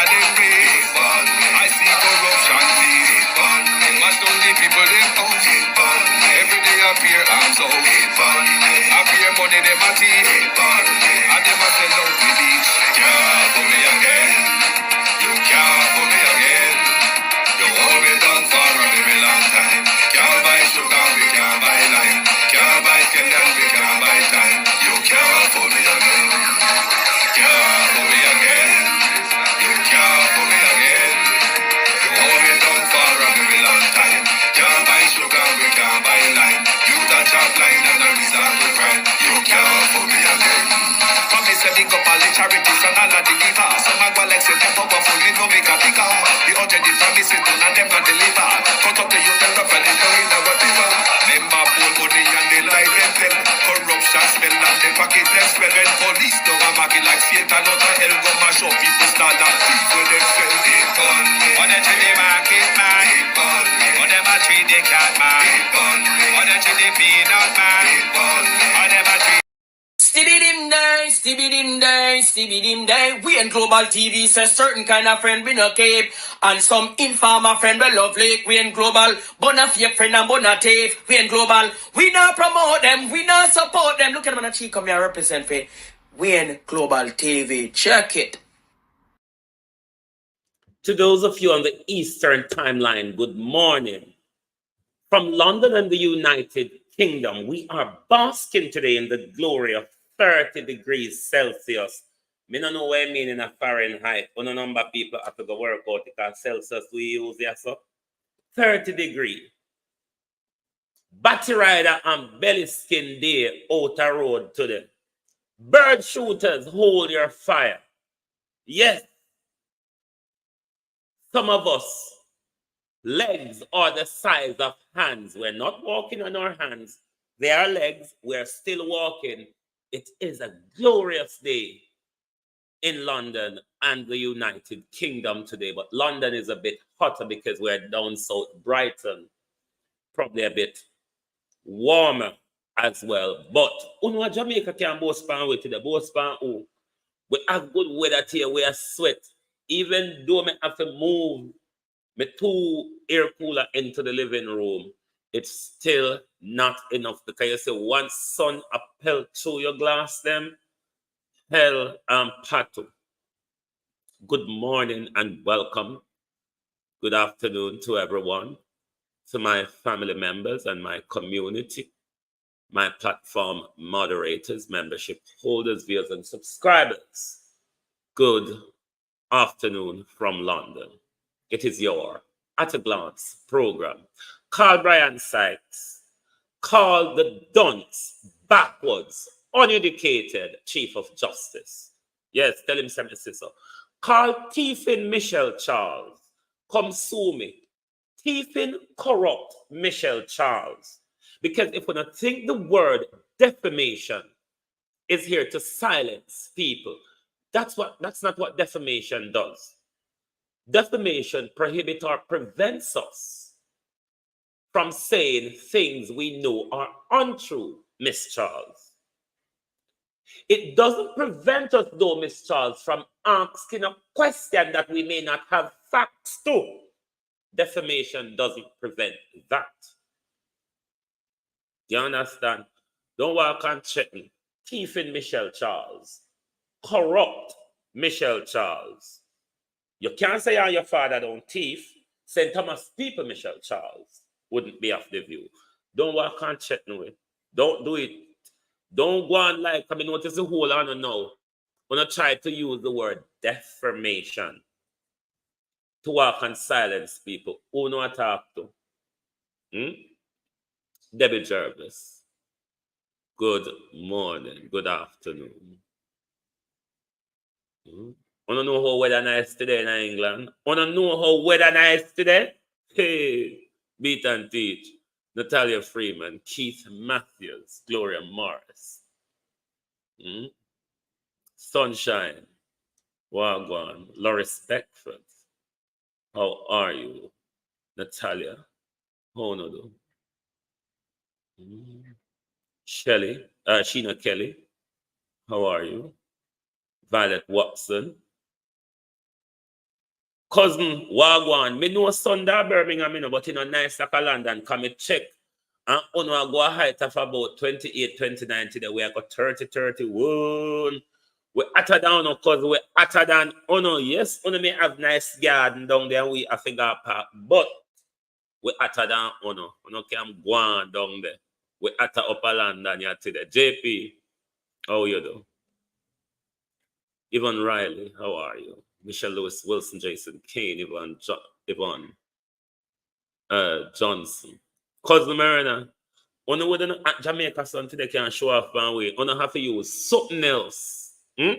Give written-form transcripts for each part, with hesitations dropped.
of them people. I see corruption people. Mash down the people them out. Every day appear arms out. Appear money them a thief. And them a sell out the beach. Can't for me again. You can't for me again. You hold me down for a very long time. Can't buy sugar, we can't buy lime. Can't buy candle, we can't buy time. You can't for me again. Can't for me again. You can't for me again. You hold me down for a very long time. Can't buy sugar, we can't buy lime. You touch a blind and a resort to crime. You can't for me again. Come me say big up all the charities and all of the giver. Some a go like say them powerful, me no make a bigger. The urgent the promises none of them not deliver. Cut up the youth and rough and they go in a whatever. Member pool money and they lie them tell. Corruption spell and they pocket them spell. When police don't a market like Satan out of hell go mash up people start and people them spell. What they treat the market man. What them a treat the cat man. What they treat the peanut man. What them a treat Stibbidim day, stibbidim day, stibbidim day. We in Global TV says certain kind of friend we no cape. And some informer friend we lovely. We in Global, bona fake friend and bona tape. We in Global, we not promote them, we not support them. Look at them on the cheek come here represent for. We in Global TV, check it. To those of you on the Eastern timeline, good morning. From London and the United Kingdom, we are basking today in the glory of 30 degrees Celsius. Me don't know what I mean in a Fahrenheit. One number of people have to go work out because Celsius we use here, so 30 degrees. Batty rider and belly skin day outer road today. Bird shooters, hold your fire. Yes. Some of us, legs are the size of hands. We're not walking on our hands. They are legs. We're still walking. It is a glorious day in London and the United Kingdom today. But London is a bit hotter because we're down south. Brighton, probably a bit warmer as well. But Jamaica can boast pan with today. Boast pan who? We have good weather here. We are sweat. Even though I have to move my 2 air cooler into the living room, it's still not enough because you say once sun appel through your glass them, hell and patu. Good morning and welcome. Good afternoon to everyone, to my family members and my community, my platform moderators, membership holders, viewers and subscribers. Good afternoon from London. It is your At a Glance program. Call Brian Sykes. Call the dunce, backwards, uneducated Chief of Justice. Yes, tell him something, sister. Call Tiffin Michelle Charles. Come sue me. Tiffin corrupt Michelle Charles. Because if we don't think the word defamation is here to silence people, that's not what defamation does. Defamation prohibits or prevents us from saying things we know are untrue, Miss Charles. It doesn't prevent us, though, Miss Charles, from asking a question that we may not have facts to. Defamation doesn't prevent that. Do you understand? Don't walk on checking. Thief in Michelle Charles. Corrupt Michelle Charles. You can't say your father don't thief. St. Thomas people Michelle Charles wouldn't be off the view. Don't walk on checking with. Don't do it. Don't go on like, I mean, notice the whole on now. When I try to use the word defamation to walk and silence people, who know I talk to? Debbie Jervis. Good morning, good afternoon. Wanna know how weather nice today in England? Wanna know how weather nice today? Hey, beat and teach. Natalia Freeman, Keith Matthews, Gloria Morris. Sunshine. Wagwan. Laurie Beckford. How are you? Natalia. How do? Shelley. Sheena Kelly. How are you? Violet Watson. Cousin, Wagwan, me know Sunday Birmingham, but in a nice like a London, come and check. And on I go a height of about 28, 29 today. We are got 30, 31. We hotter down because we hotter than yes, may have nice garden down there. We have figure park, but we hotter than can go on down there. We hotter upper London here today. JP, how you do? Yvonne Riley, how are you? Michelle Lewis, Wilson, Jason, Kane, Yvonne Johnson. Cousin Marina, on with the Jamaica son today can show off one way. On have to use something else. On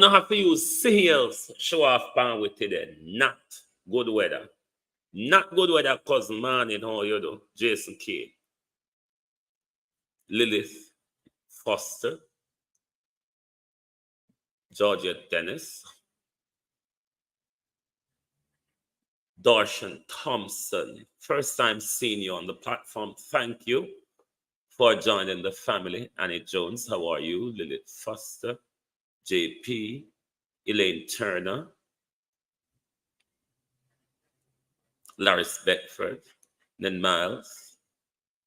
have to use something else show off pan with today. Not good weather. Not good weather, cousin Martin, how you do? Jason Kane. Lilith Foster. Georgia Dennis, Darshan Thompson, first time seeing you on the platform. Thank you for joining the family. Annie Jones, how are you? Lilith Foster, JP, Elaine Turner, Laris Beckford, Nen Miles,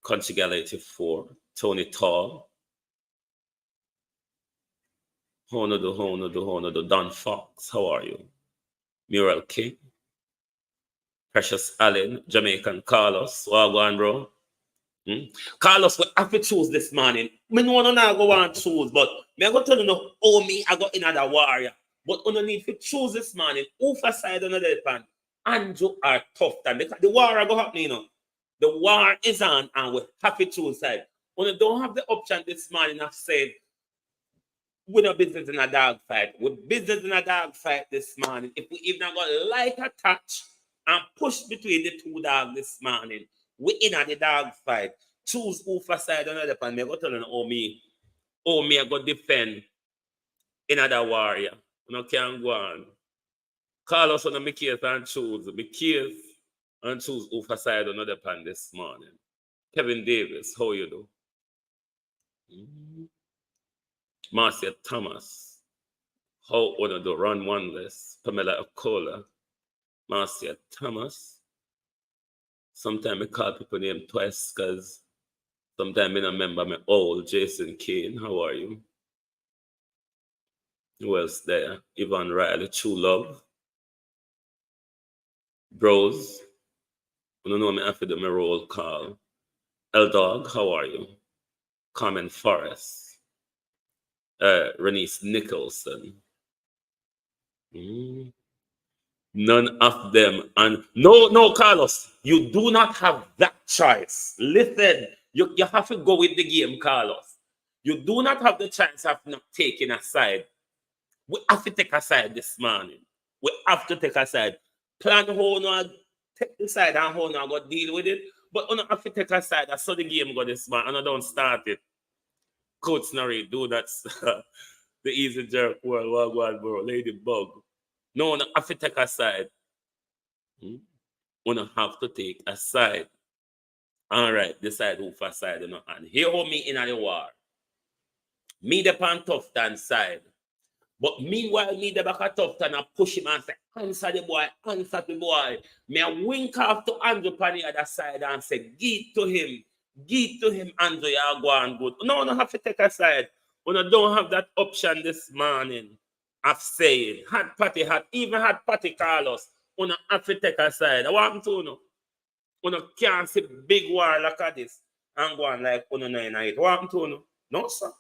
Conchigal 84, Tony Tall, Honodo, Don Fox, how are you? Muriel King, Precious Allen, Jamaican Carlos, Wagwan, bro. Carlos, we have to choose this morning. Me no want to go and choose, but me I go tell you no, oh me, I got another warrior. But you need to choose this morning. Who for side on the pan? Andrew are tough time. Because the war go happening, The war is on and we have to choose side. When you don't have the option this morning, I've said, we're not business in a dog fight. We're business in a dog fight this morning. If we even got light a touch and push between the two dogs this morning, we in a the dog fight. Choose who for side on the pan. Me go tell you, oh me, I go defend another warrior. You can't go on. Call us on the case and choose. Me case and choose who for side on the pan this morning. Kevin Davis, how you do? Marcia Thomas, how would do? Run one less. Pamela Akola, Marcia Thomas. Sometimes I call people name twice because sometimes I don't remember my old Jason Kane. How are you? Who else there? Yvonne Riley, True Love. Bros. I don't know me after my roll call. L Dog, how are you? Carmen Forrest. Renice Nicholson. None of them. And no, Carlos, you do not have that choice. Listen, you have to go with the game, Carlos. You do not have the chance of not taking a side. We have to take a side this morning. We have to take a side. Plan how not take the side and how not go deal with it. But we have to take a side. That's how the game go this morning. And I don't start it. Coach Snarry, do that. The easy jerk world, bro. Ladybug. No, I have to take a side. We have to take a side. All right, decide who for side. And here hold me in the war. Me the pan tough tan side. But meanwhile, me the back a tough tan and push him and say, answer the boy. Me a wink off to Andrew on the other side and say, give to him, Andrew, you are going good. No, have to take a side. We don't have that option this morning of saying, even hot party Carlos, we have to take a side. I want to know. We can't see big war like this and go on like no night. What to know? No, sir.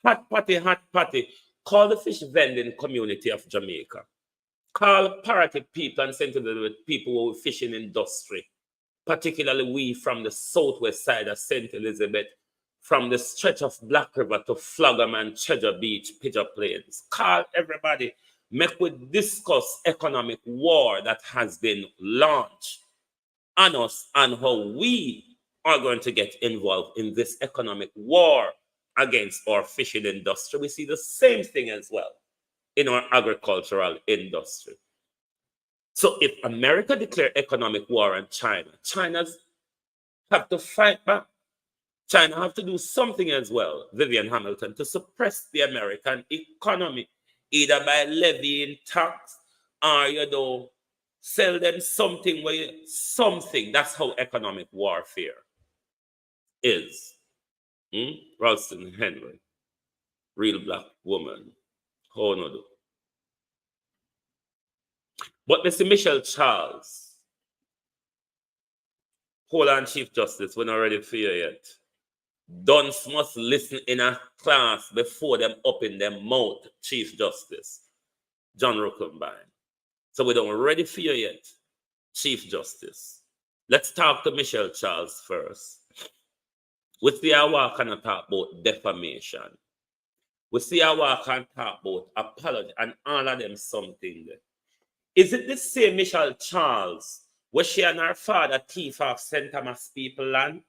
Hot party. Call the fish vending community of Jamaica. Call parity people and send to them with people who are fishing industry. Particularly we from the southwest side of St. Elizabeth, from the stretch of Black River to Flagam and Cheddar Beach, Pigeon Plains. Call everybody. Make we discuss economic war that has been launched on us and how we are going to get involved in this economic war against our fishing industry. We see the same thing as well in our agricultural industry. So if America declare economic war on China, China's have to fight back. China have to do something as well, Vivian Hamilton, to suppress the American economy, either by levying tax or sell them something something. That's how economic warfare is. Ralston Henry, real black woman. How no do? But Mr. Michelle Charles, hold on, Chief Justice, we're not ready for you yet. Dunce must listen in a class before them open their mouth, Chief Justice. John Rockenbein. So we don't ready for you yet, Chief Justice. Let's talk to Michelle Charles first. We see our walk and talk about defamation. We see our walk and talk about apology and all of them something there. Is it the same Michelle Charles where she and her father thief off St. Thomas people land?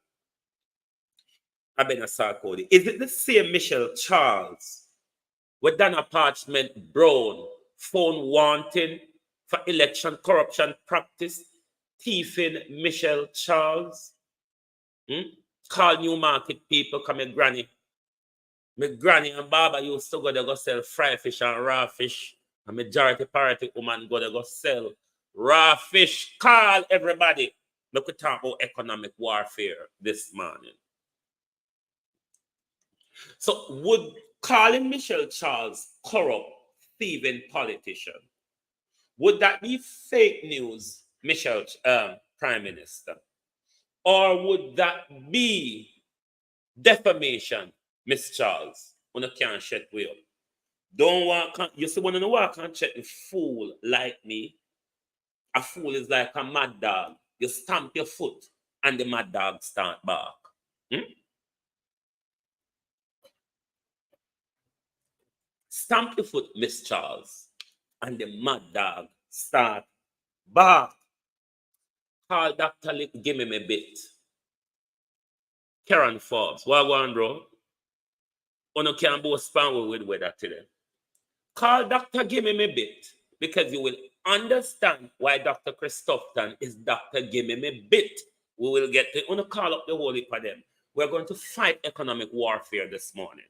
Cody. Is it the same Michelle Charles where Dana Parchment Brown found wanting for election corruption practice, thieving Michelle Charles? Call Newmarket people come my granny. My granny and Baba used to go sell fry fish and raw fish. A majority party woman go sell raw fish. Call everybody. Look at talk about economic warfare this morning. So would calling Michelle Charles corrupt, thieving politician, would that be fake news, Michelle Prime Minister? Or would that be defamation, Miss Charles? When you can't shut way up. Don't walk on, you see, when you walk and check a fool like me, a fool is like a mad dog. You stamp your foot and the mad dog start bark. Stamp your foot, Miss Charles, and the mad dog start bark. Call Dr. Lick, give me a bit. Karen Forbes, what one, bro? You can't both span with weather today. Call Dr. Give me a bit, because you will understand why Dr. Christopherson is Dr. Give me a bit. We will get to, you call up the whole heap of them. We're going to fight economic warfare this morning.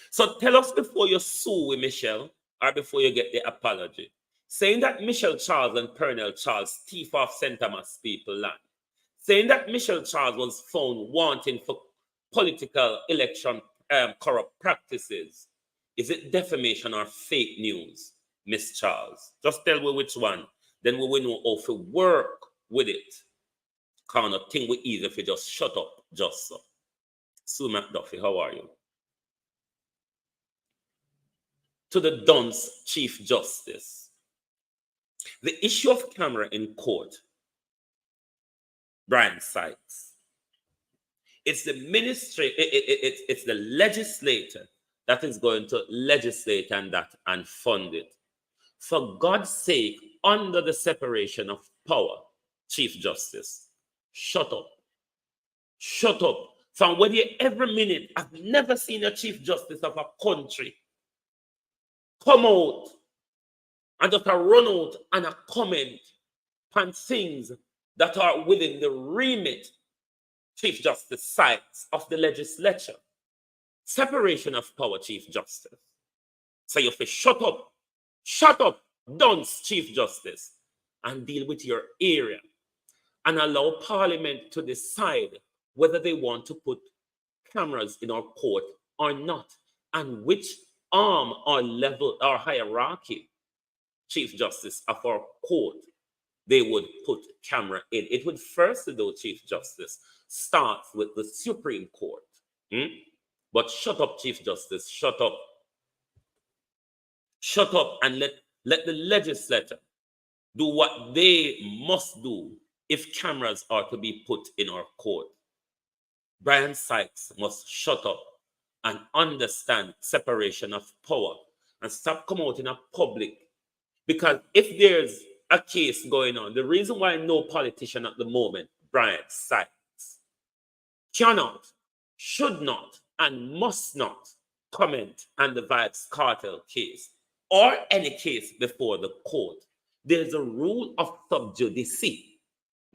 So tell us before you sue with Michelle, or before you get the apology, saying that Michelle Charles and Pernell Charles thief off St. Thomas people land, saying that Michelle Charles was found wanting for political election corrupt practices. Is it defamation or fake news, Miss Charles? Just tell me which one. Then we will know how to work with it. Kind of thing we easy if you just shut up, just so. Sue McDuffie, how are you? To the Dunce Chief Justice. The issue of camera in court, Brian Sykes. It's the ministry, it's the legislator that is going to legislate and fund it. For God's sake, under the separation of power, Chief Justice, shut up. Shut up. From whether every minute, I've never seen a Chief Justice of a country come out and just run out and a comment on things that are within the remit, Chief Justice Sykes, of the legislature. Separation of power, Chief Justice. So you have to shut up, Dunce, Chief Justice, and deal with your area and allow Parliament to decide whether they want to put cameras in our court or not, and which arm or level or hierarchy, Chief Justice, of our court they would put camera in. It would first, though, Chief Justice, start with the Supreme Court. But shut up, Chief Justice, shut up. Shut up and let the legislature do what they must do if cameras are to be put in our court. Brian Sykes must shut up and understand separation of power and stop promoting a public. Because if there's a case going on, the reason why no politician at the moment, Brian Sykes, cannot, should not, and must not comment on the Vibes Cartel case or any case before the court. There's a rule of sub judice,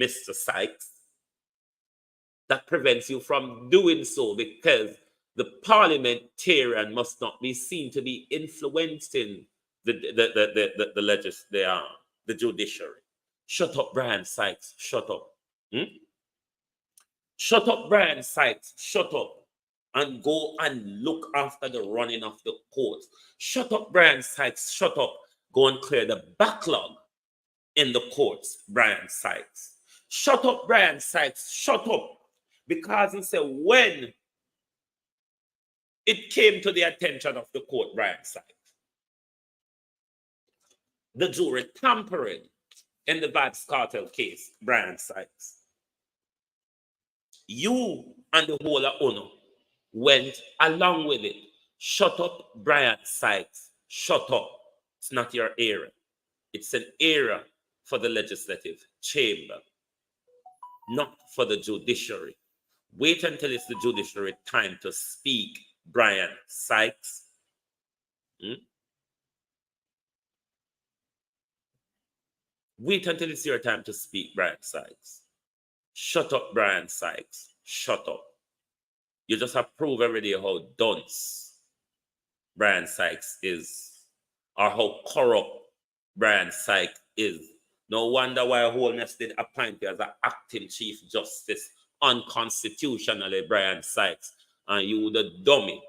Mr. Sykes, that prevents you from doing so, because the parliamentarian must not be seen to be influencing the judiciary. Shut up, Brian Sykes. Shut up. Shut up, Brian Sykes. Shut up. And go and look after the running of the courts. Shut up, Brian Sykes. Shut up. Go and clear the backlog in the courts, Brian Sykes. Shut up, Brian Sykes. Shut up. Because he said when it came to the attention of the court, Brian Sykes, the jury tampering in the Vibes Cartel case, Brian Sykes, you and the whole of UNO went along with it. Shut up, Brian Sykes. Shut up. It's not your area. It's an area for the legislative chamber, not for the judiciary. Wait until it's the judiciary time to speak, Brian Sykes. Wait until it's your time to speak, Brian Sykes. Shut up, Brian Sykes. Shut up. You just have proved every day how dunce Brian Sykes is, or how corrupt Brian Sykes is. No wonder why Holness did appoint you as an acting Chief Justice unconstitutionally, Brian Sykes, and you the dummy.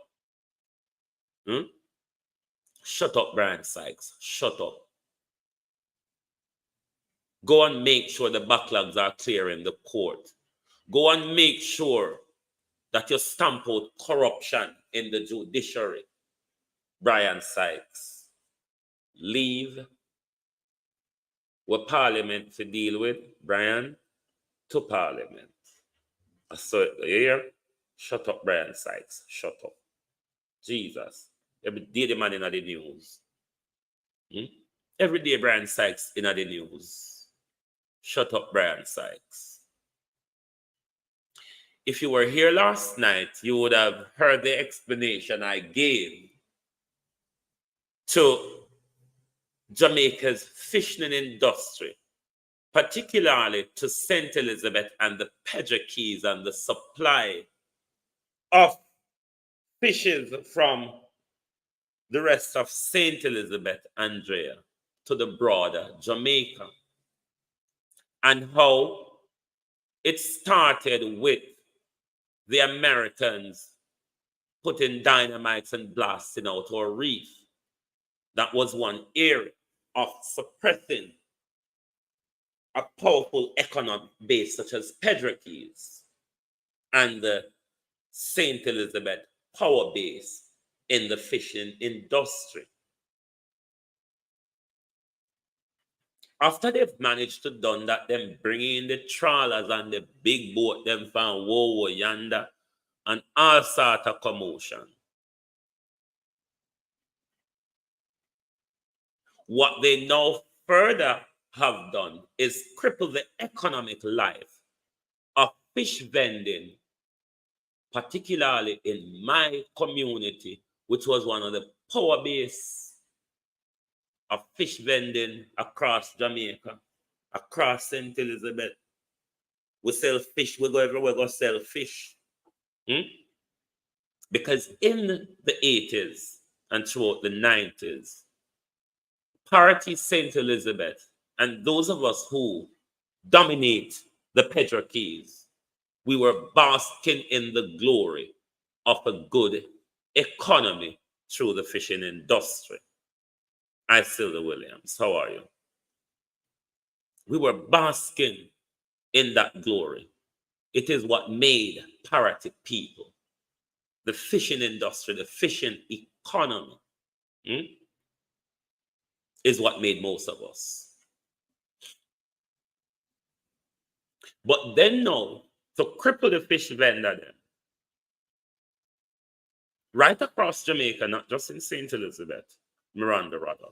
Shut up, Brian Sykes. Shut up. Go and make sure the backlogs are clear in the court. Go and make sure that you stamp out corruption in the judiciary, Brian Sykes. Leave what Parliament to deal with, Brian, to Parliament. So here, shut up, Brian Sykes. Shut up. Jesus. Every day the man in the news. Every day Brian Sykes in the news. Shut up, Brian Sykes. If you were here last night, you would have heard the explanation I gave to Jamaica's fishing industry, particularly to St. Elizabeth and the Pedro-Keys and the supply of fishes from the rest of St. Elizabeth, Andrea, to the broader Jamaica. And how it started with the Americans putting dynamites and blasting out our reef. That was one area of suppressing a powerful economic base such as Pedro-Keys and the St. Elizabeth power base in the fishing industry. After they've managed to done that, them bringing in the trawlers and the big boat, them from Wowo yonder, and all sort of commotion. What they now further have done is cripple the economic life of fish vending, particularly in my community, which was one of the power base of fish vending across Jamaica, across St. Elizabeth. We sell fish, we go everywhere, we go sell fish. Because in the 80s and throughout the 90s, Parity St. Elizabeth, and those of us who dominate the Pedro-Keys, we were basking in the glory of a good economy through the fishing industry. I Sylvia Williams, how are you? We were basking in that glory. It is what made Parity people. The fishing industry, the fishing economy is what made most of us. But then now, to cripple the fish vendor then, right across Jamaica, not just in St. Elizabeth, Miranda rather,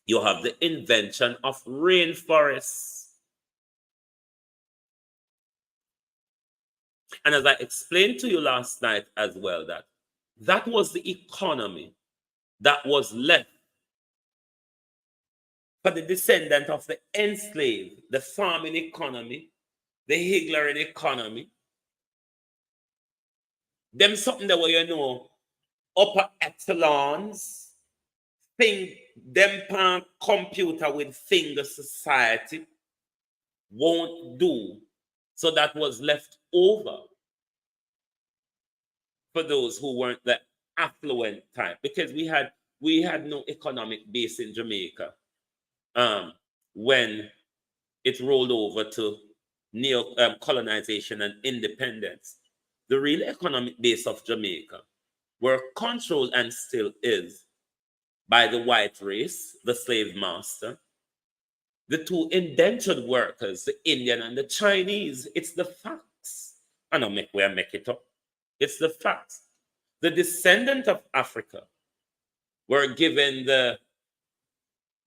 you have the invention of rainforests. And as I explained to you last night as well, that was the economy that was left for the descendant of the enslaved, the farming economy, the higglering economy. Them something that way, you know, upper echelons think them pan computer with finger society won't do. So that was left over for those who weren't the affluent type, because we had no economic base in Jamaica when it rolled over to neo colonization and independence. The real economic base of Jamaica were controlled and still is by the white race, the slave master, the two indentured workers, the Indian and the Chinese. It's the facts. I don't make where I make it up. It's the facts. The descendant of Africa were given the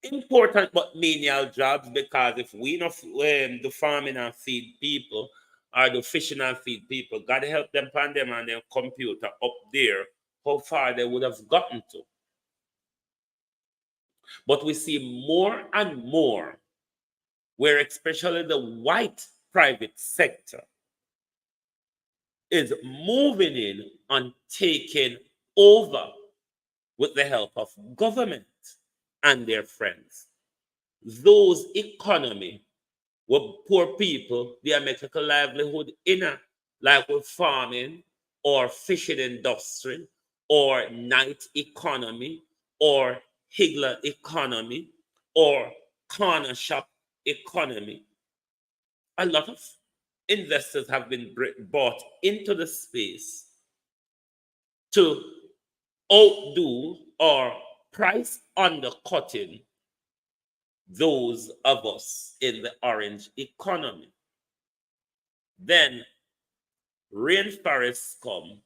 important but menial jobs, because if we not do farming and feed people, or do fishing and feed people, God help them pan them and their computer up there, how far they would have gotten to. But we see more and more where especially the white private sector is moving in and taking over with the help of government and their friends. Those economy were poor people, they make a livelihood in a, like with farming or fishing industry or night economy or higgler economy or corner shop economy. A lot of investors have been brought into the space to outdo or price undercutting those of us in the orange economy. Then rainforests come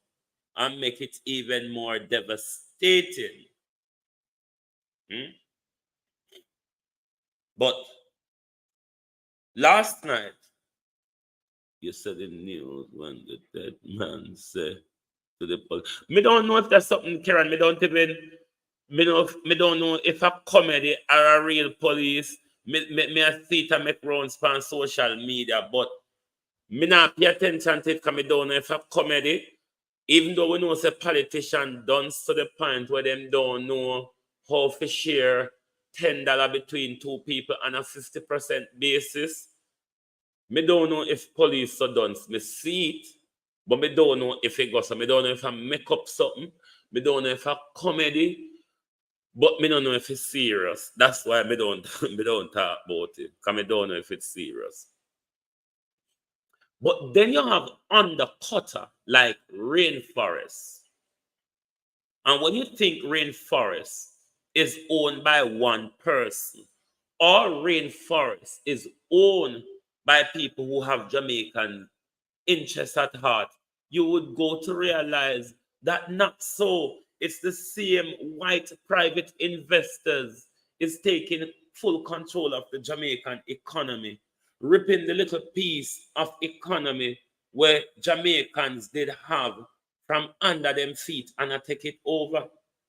and make it even more devastating. But last night, you said in the news when the dead man said to the police. Me don't know if that's something, Karen. Me don't know if a comedy or a real police. Me a see it and make rounds on social media, but me not pay attention to it because me don't know if a comedy. Even though we know it's a politician done to the point where them don't know how to share $10 between two people on a 50% basis. Me don't know if police are done. Me see it, but me don't know if it goes. Me don't know if I make up something. Me don't know if I comedy, but me don't know if it's serious. That's why me don't talk about it, because me don't know if it's serious. But then you have undercutter like rainforest. And when you think rainforest is owned by one person, or rainforest is owned by people who have Jamaican interests at heart, you would go to realize that not so. It's the same white private investors is taking full control of the Jamaican economy, ripping the little piece of economy where Jamaicans did have from under them feet and I take it over.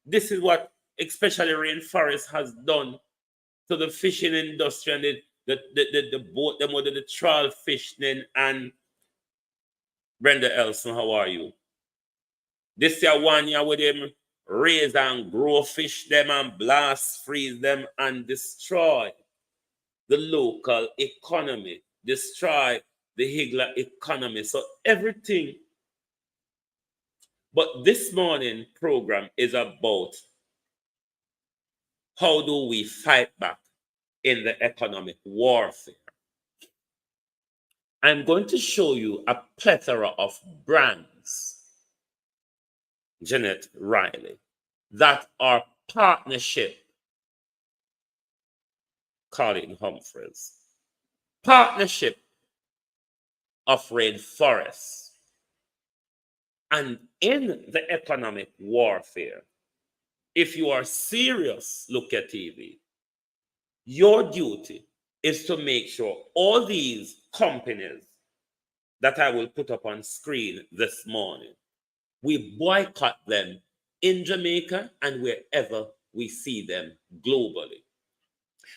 This is what especially rainforest has done to the fishing industry and the boat, them with the trawl fishing. And Brenda Elson, how are you? This year 1 year with them raise and grow fish them and blast, freeze them and destroy the local economy, destroy the higgler economy. So everything. But this morning program is about how do we fight back in the economic warfare. I'm going to show you a plethora of brands, Jeanette Riley, that are partnership, Colin Humphreys, partnership of rainforests. And in the economic warfare, if you are serious, look at TV, your duty is to make sure all these companies that I will put up on screen this morning, we boycott them in Jamaica and wherever we see them globally.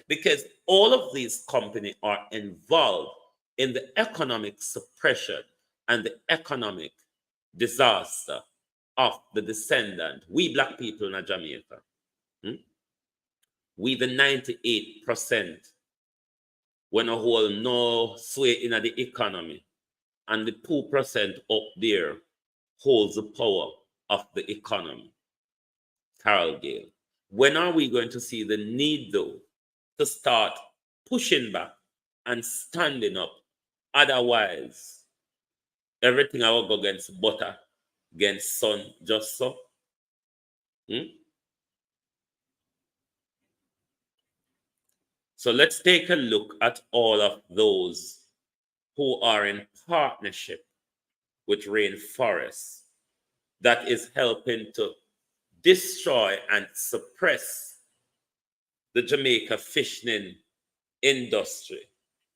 Because all of these companies are involved in the economic suppression and the economic disaster of the descendant, we black people in Jamaica, we the 98% when a whole no sway in the economy, and the 2% up there holds the power of the economy. Carol Gale. When are we going to see the need, though, to start pushing back and standing up? Otherwise, everything I will go against butter, against sun, just so. So let's take a look at all of those who are in partnership with rainforests that is helping to destroy and suppress the Jamaica fishing industry,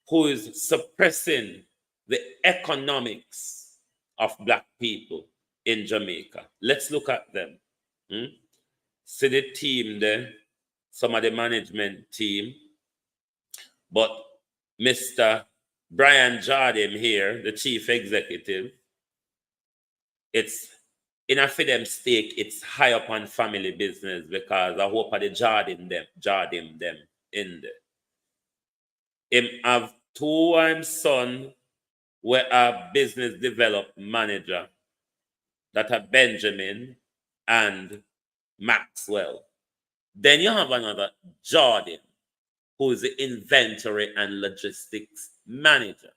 who is suppressing the economics of black people in Jamaica. Let's look at them. See the team there, some of the management team, but Mr. Brian Jardim here, the chief executive, it's enough for them stake, it's high up on family business because I hope the Jardim them in there. Him have two son were a business development manager that are Benjamin and Maxwell. Then you have another Jordan, who is the inventory and logistics manager.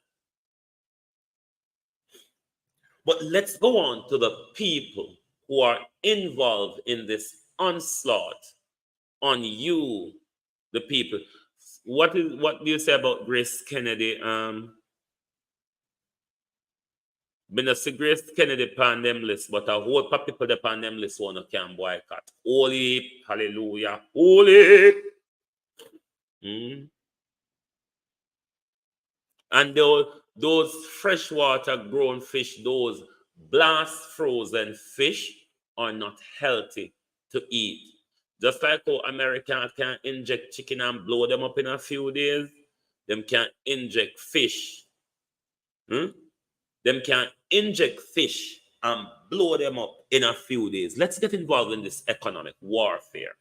But let's go on to the people who are involved in this onslaught on you, the people. What do you say about Grace Kennedy? Been a see Grace Kennedy on them list, but a whole lot of people on them list wanna can boycott. Holy, hallelujah, holy. And those freshwater grown fish, those blast frozen fish are not healthy to eat. Just like how Americans can inject chicken and blow them up in a few days, them can inject fish. Them can inject fish and blow them up in a few days. Let's get involved in this economic warfare.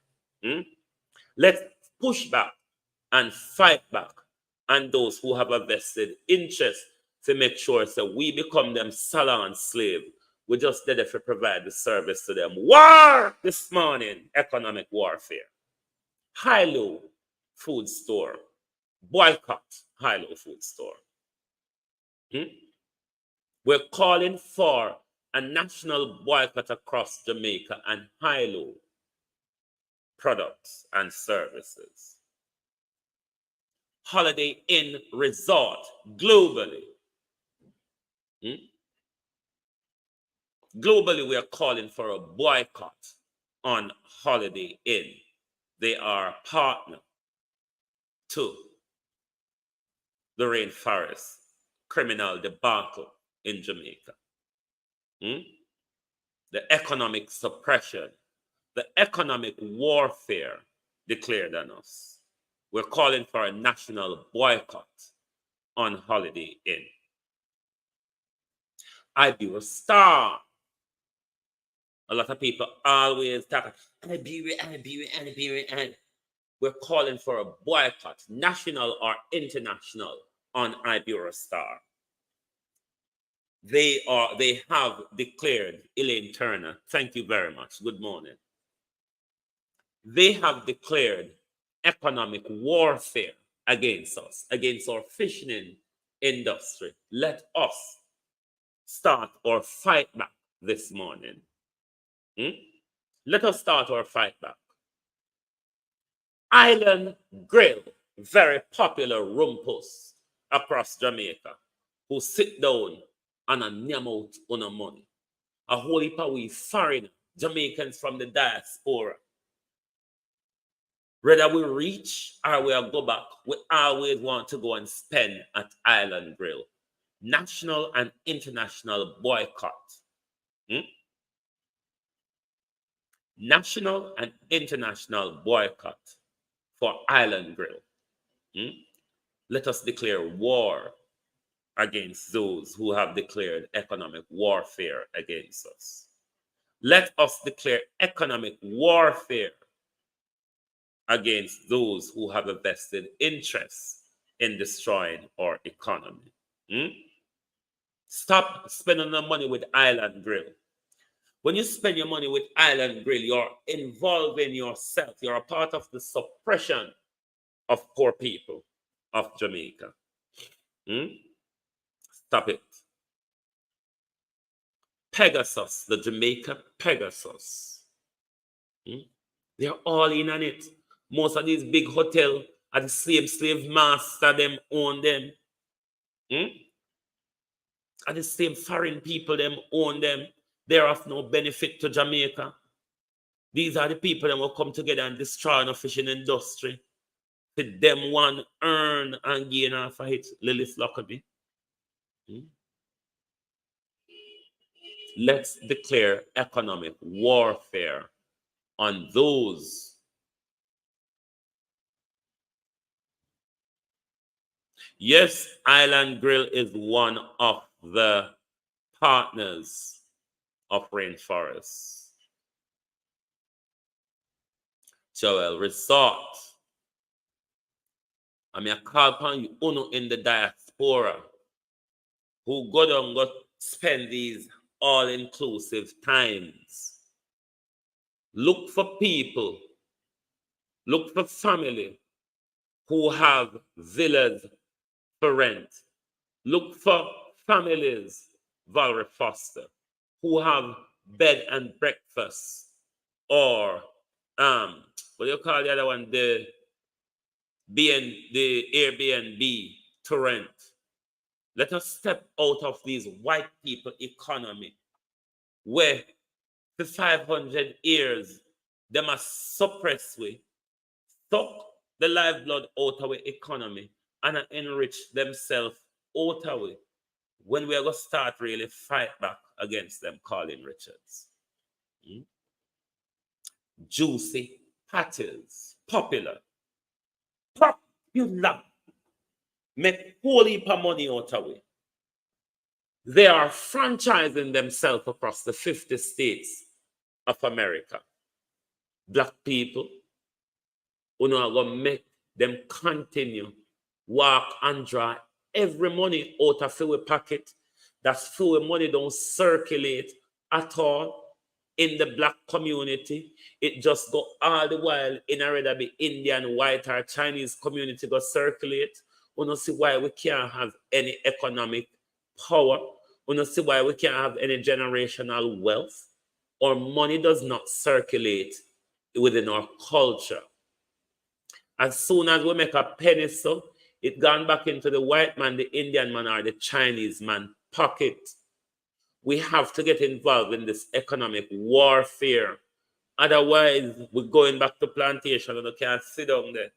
Let's push back and fight back on those who have a vested interest to make sure that we become them salon slave. We just did it to provide the service to them. War this morning, economic warfare. High-low food store. Boycott high-low food store. We're calling for a national boycott across Jamaica and high-low products and services. Holiday Inn Resort globally. Globally, we are calling for a boycott on Holiday Inn. They are a partner to the rainforest criminal debacle in Jamaica. The economic suppression, the economic warfare declared on us. We're calling for a national boycott on Holiday Inn. Iberia. A lot of people always talk Iberia. We're calling for a boycott, national or international, on Iberia. They have declared, Elaine Turner, thank you very much. Good morning. They have declared economic warfare against us, against our fishing industry. Let us start our fight back this morning. Let us start our fight back. Island Grill, very popular rumpus across Jamaica, who sit down and a name out on a money. A whole heap of we foreign Jamaicans from the diaspora. Whether we reach or we go back, we always want to go and spend at Island Grill. National and international boycott. National and international boycott for Island Grill. Let us declare war against those who have declared economic warfare against us. Let us declare economic warfare against those who have a vested interest in destroying our economy. Hmm? Stop spending the money with Island Grill. When you spend your money with Island Grill, you're involving yourself. You're a part of the suppression of poor people of Jamaica. Hmm? Stop it. Pegasus, the Jamaica Pegasus. Hmm? They're all in on it. Most of these big hotels are the slave master them own them. Hmm? And the same foreign people them own them. They're of no benefit to Jamaica. These are the people that will come together and destroy the fishing industry. For them one earn and gain off of it. Lilith Lockerbie. Hmm? Let's declare economic warfare on those. Yes, Island Grill is one of the partners of Rainforest. Joel Resort. I mean, I call upon you, Uno in the diaspora, who go down, go spend these all-inclusive times. Look for people, look for family who have villas for rent. Look for families, Valerie Foster, who have bed and breakfast, or what do you call the other one? The Airbnb to rent. Let us step out of these white people economy where for 500 years they must suppress we, suck the lifeblood out of our economy and enrich themselves out of it. When we are going to start really fight back against them, Colin Richards. Hmm? Juicy patties, popular. Popular. Make whole heap of money out of it. They are franchising themselves across the 50 states of America. Black people, who are going to make them continue walk and draw every money out of our pocket. That's full money don't circulate at all in the black community. It just go all the while in a rather be Indian, white, or Chinese community go circulate. We don't see why we can't have any economic power. We don't see why we can't have any generational wealth. Our money does not circulate within our culture. As soon as we make a penny, so it gone back into the white man, the Indian man, or the Chinese man pocket. We have to get involved in this economic warfare. Otherwise, we're going back to plantation and we can't sit down there.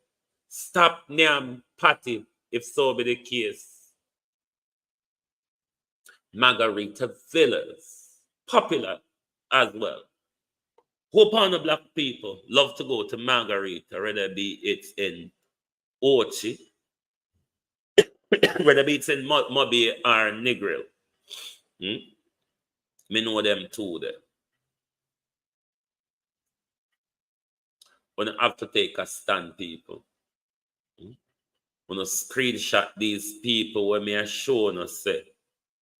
Stop Nyam Patty, if so be the case. Margarita Villas, popular as well. Hope on the black people love to go to Margarita, whether be it's in Ochi, whether be it's in Mobile or Negril. Me know them too there. When I have to take a stand, people. When I screenshot these people when me are showing us say,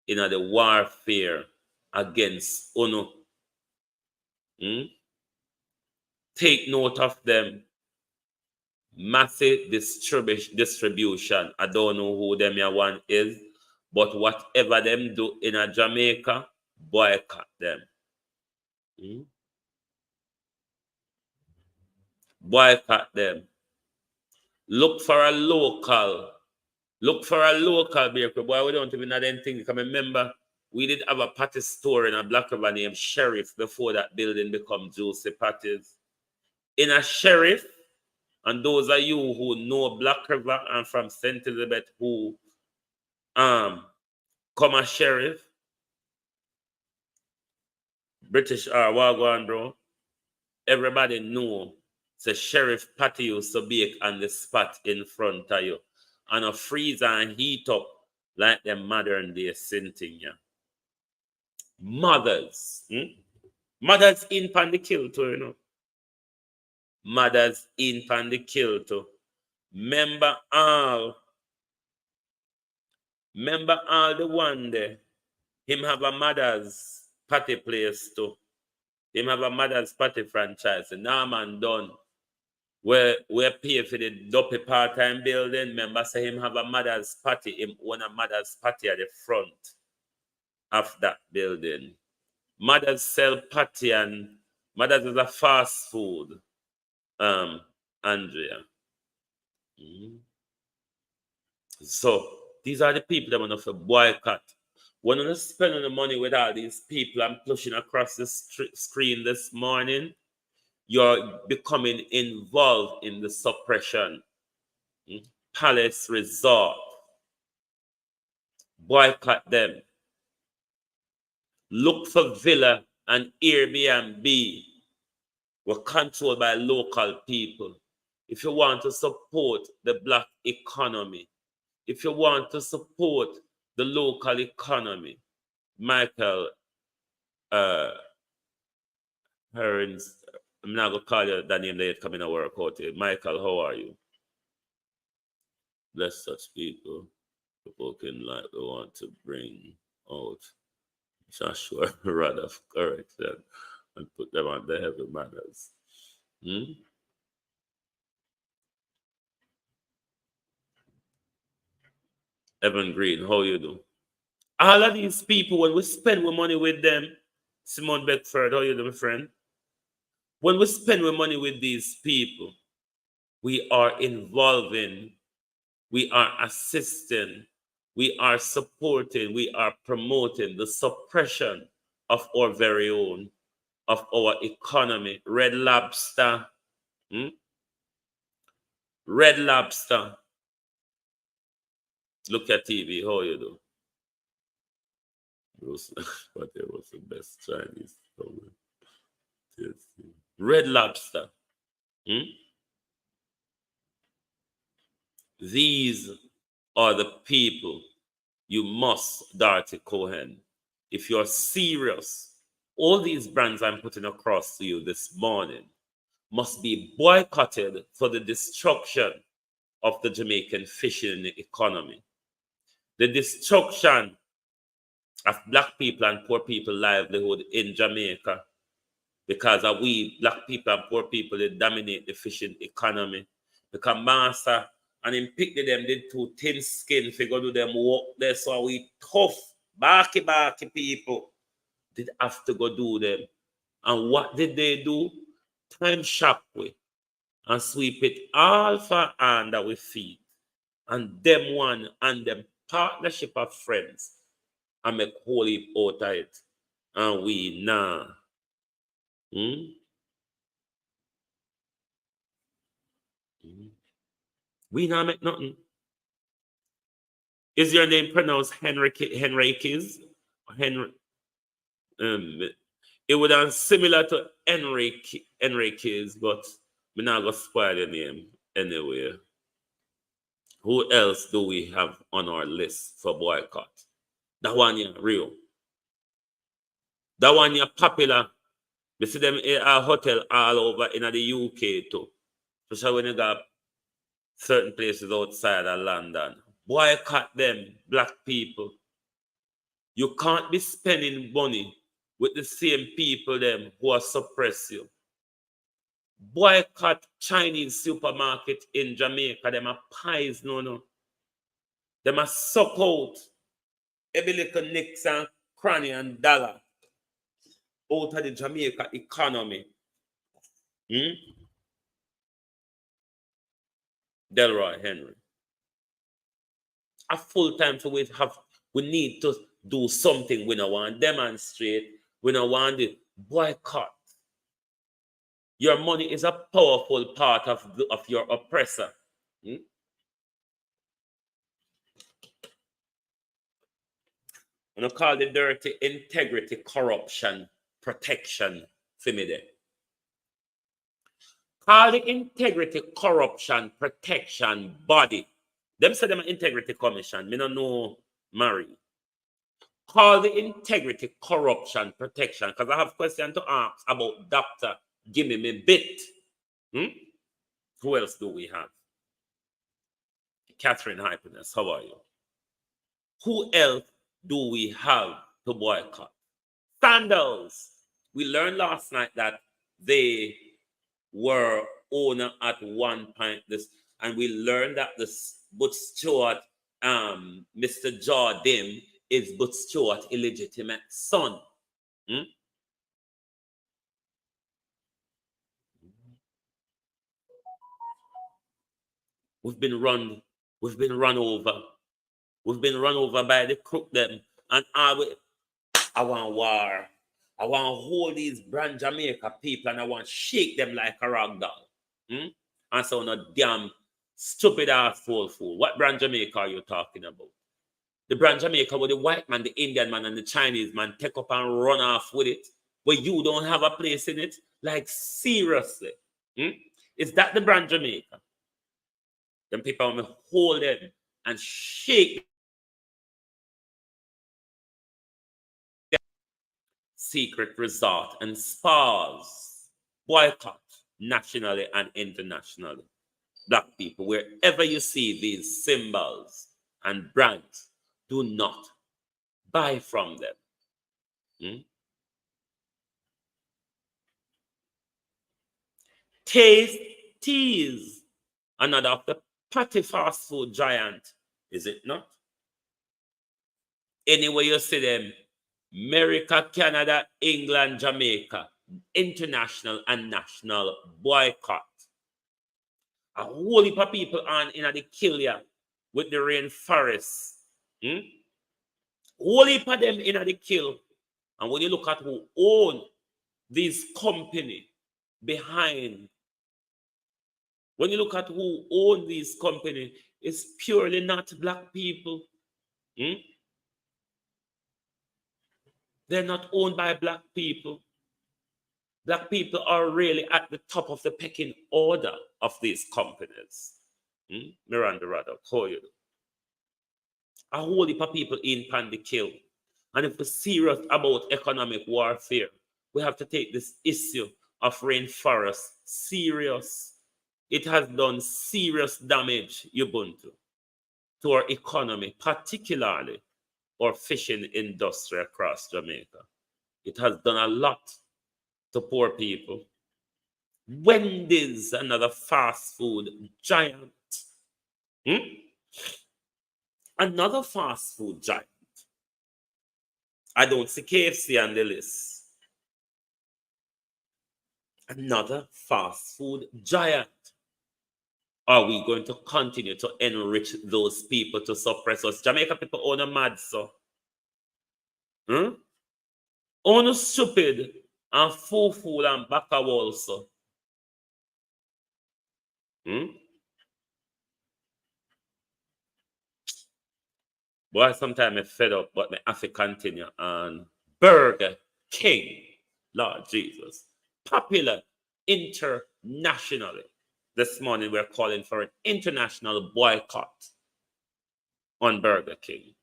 in the warfare against Uno. Take note of them. Massive distribution. I don't know who them your one is, but whatever them do in a Jamaica, boycott them. Boycott them. Look for a local bakery. Boy, we don't even know anything. Because remember, we did have a patty store in a Black River named Sheriff before that building become Juicy Patties. In a Sheriff, and those of you who know Black River and from St. Elizabeth who come a Sheriff, British or Wagwan, bro, everybody know the Sheriff patty used to bake on the spot in front of you. And a freeze and heat up like the modern day Cynthia. Mothers. Mothers in pan the kill too, you know. Mothers in pan the kill too. Remember all the one there. Him have a mother's party place too. Him have a mother's party franchise. Norman done. Where pay for the dopey part-time building. Remember, say him have a mother's party. Him own a mother's party at the front of that building. Mothers sell patty and mothers is a fast food. Andrea. So these are the people that want to boycott. When you spend the money with all these people I'm pushing across the screen this morning, you're becoming involved in the suppression. Palace Resort. Boycott them. Look for Villa and Airbnb. Were controlled by local people. If you want to support the black economy, if you want to support the local economy, Michael Herons, I'm not going to call you that name later coming to work out here. Michael, how are you? Bless such people. Spoken like we want to bring out Joshua rather correct them and put them on the heavy manners. Evan Green, how you do? All of these people, when we spend our money with them, Simone Beckford, how you do, my friend? When we spend our money with these people, we are involving, we are assisting, we are supporting, we are promoting the suppression of our very own, of our economy. Red Lobster. Red Lobster. Look at TV, how you do? What was the best Chinese program? Red Lobster. These are the people you must, Dorothy Cohen. If you're serious, all these brands I'm putting across to you this morning must be boycotted for the destruction of the Jamaican fishing economy. The destruction of black people and poor people livelihood in Jamaica, because of we black people and poor people, they dominate the fishing economy. Because master and him pick them did too thin skin figure do them work there, so we tough barky people did have to go do them. And what did they do? Time shop we and sweep it all for under we feet. And them one and them partnership of friends and make whole heap out of it. And we nah. We not make nothing. Is your name pronounced Henriquez? Henry? It would be similar to Enriquez, but we're not going to spoil your name anyway. Who else do we have on our list for boycott? That one here, real. That one here, popular. You see them in a hotel all over in the UK too. Especially when you got certain places outside of London. Boycott them, black people. You can't be spending money with the same people them who are suppress you. Boycott Chinese supermarket in Jamaica. Them are pies, no. Them are suck out every little nicks and cranny and dollar out of the Jamaica economy. Delroy Henry. A full time so we need to do something. We don't want to demonstrate. We don't want to boycott. Your money is a powerful part of your oppressor. I'm going to call the dirty integrity, corruption, protection for me there. Call the integrity, corruption, protection body. Them say them integrity commission. Me don't know Mary. call the integrity corruption protection, because I have question to ask about Dr. Gimme Me Bit. Who else do we have? Catherine Happiness, how are you? Who else do we have to boycott? Sandals. We learned last night that they were owner at one point, and we learned that this Butch Stewart, Mr. Jordan, is Butch Stewart's illegitimate son. We've been run over. We've been run over by the crook them, and I want war. I want to hold these brand Jamaica people and I want to shake them like a rag doll. And so no damn stupid ass fool. What brand Jamaica are you talking about? The brand Jamaica where the white man, the Indian man, and the Chinese man take up and run off with it, where you don't have a place in it? Like seriously. Is that the brand Jamaica? Them people will hold them and shake secret resort and spas, boycott nationally and internationally. Black people, wherever you see these symbols and brands, do not buy from them. Tease, another of the patty fast food giant, is it not? Anywhere you see them, America, Canada, England, Jamaica, international and national boycott. A whole heap of people on in the Kilia with the rainforest. Whole heap of them in the kill. And when you look at who own this company behind, when you look at who own this company, it's purely not black people. They're not owned by black people. Black people are really at the top of the pecking order of these companies. Miranda Rado, how you do? A whole heap of people in Pandy kill. And if we're serious about economic warfare, we have to take this issue of rainforest serious. It has done serious damage, Ubuntu, to our economy, particularly our fishing industry across Jamaica. It has done a lot to poor people. Wendy's, another fast food giant. Another fast food giant. I don't see KFC on the list. Another fast food giant. Are we going to continue to enrich those people to suppress us? Jamaica people own a mad, so. Own a stupid and fool and baka also. Boy, sometimes I'm fed up, but I have to continue on. Burger King, Lord Jesus. Popular internationally. This morning we're calling for an international boycott on Burger King.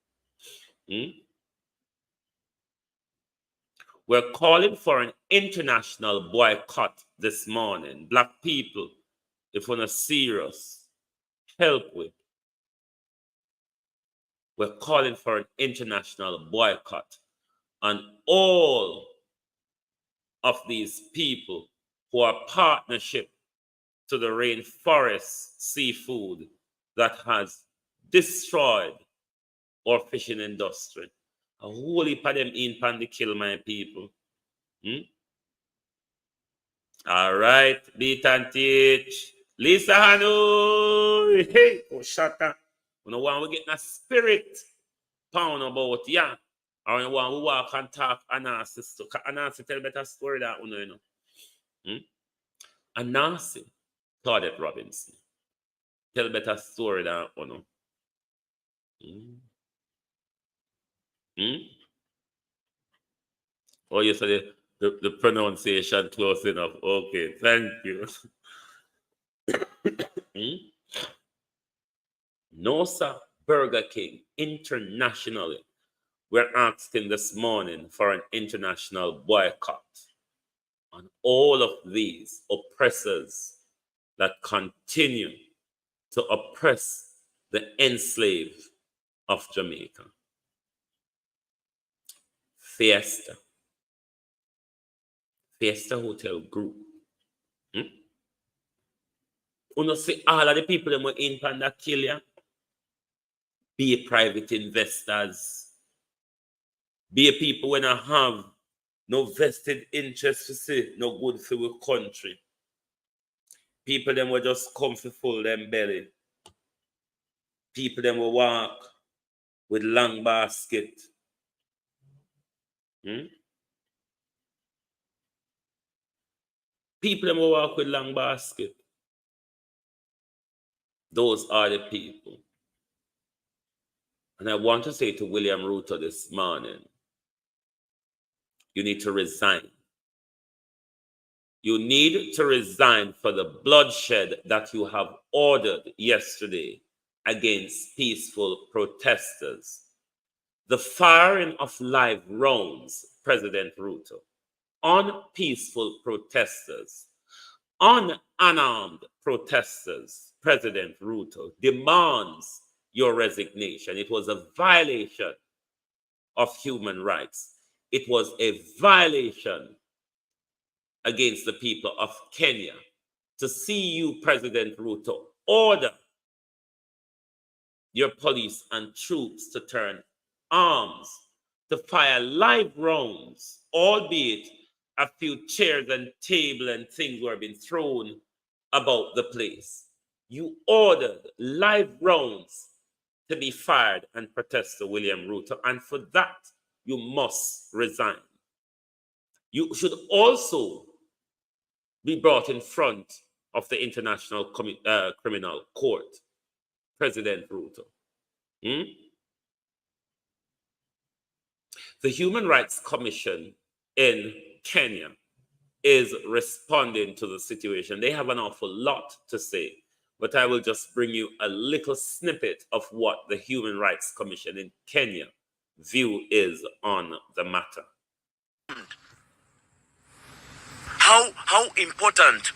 We're calling for an international boycott this morning. Black people, if we're not serious, help with. We're calling for an international boycott on all of these people who are partnership to the rainforest seafood that has destroyed our fishing industry. A whole heap of them in Pandy kill, my people. All right, beat and teach. Lisa Hanu. Hey, oh, shut up. You know when we get a spirit pound about, yeah. Or you want to walk and talk Anansi. Anansi tell better story that you know. Anansi, Claudette Robinson. Tell better story than you know. Oh, you said the pronunciation close enough. Okay, thank you. No, sir. Burger King internationally We're asking this morning for an international boycott on all of these oppressors that continue to oppress the enslaved of Jamaica. Fiesta Hotel Group. You see all of the people that were in Panda Kilia, be private investors, be people when I have no vested interest to see no good for the country. People them will just come for full them belly. People them will walk with long basket. People them will walk with long basket. Those are the people. And I want to say to William Ruto this morning, you need to resign. You need to resign for the bloodshed that you have ordered yesterday against peaceful protesters. The firing of live rounds, President Ruto, on peaceful protesters, on unarmed protesters, President Ruto demands your resignation. It was a violation of human rights. It was a violation against the people of Kenya to see you, President Ruto, order your police and troops to turn arms, to fire live rounds, albeit a few chairs and tables and things were being thrown about the place. You ordered live rounds to be fired and Protester William Ruto, and for that, you must resign. You should also be brought in front of the International Criminal Court, President Ruto. The Human Rights Commission in Kenya is responding to the situation. They have an awful lot to say, but I will just bring you a little snippet of what the Human Rights Commission in Kenya view is on the matter. How important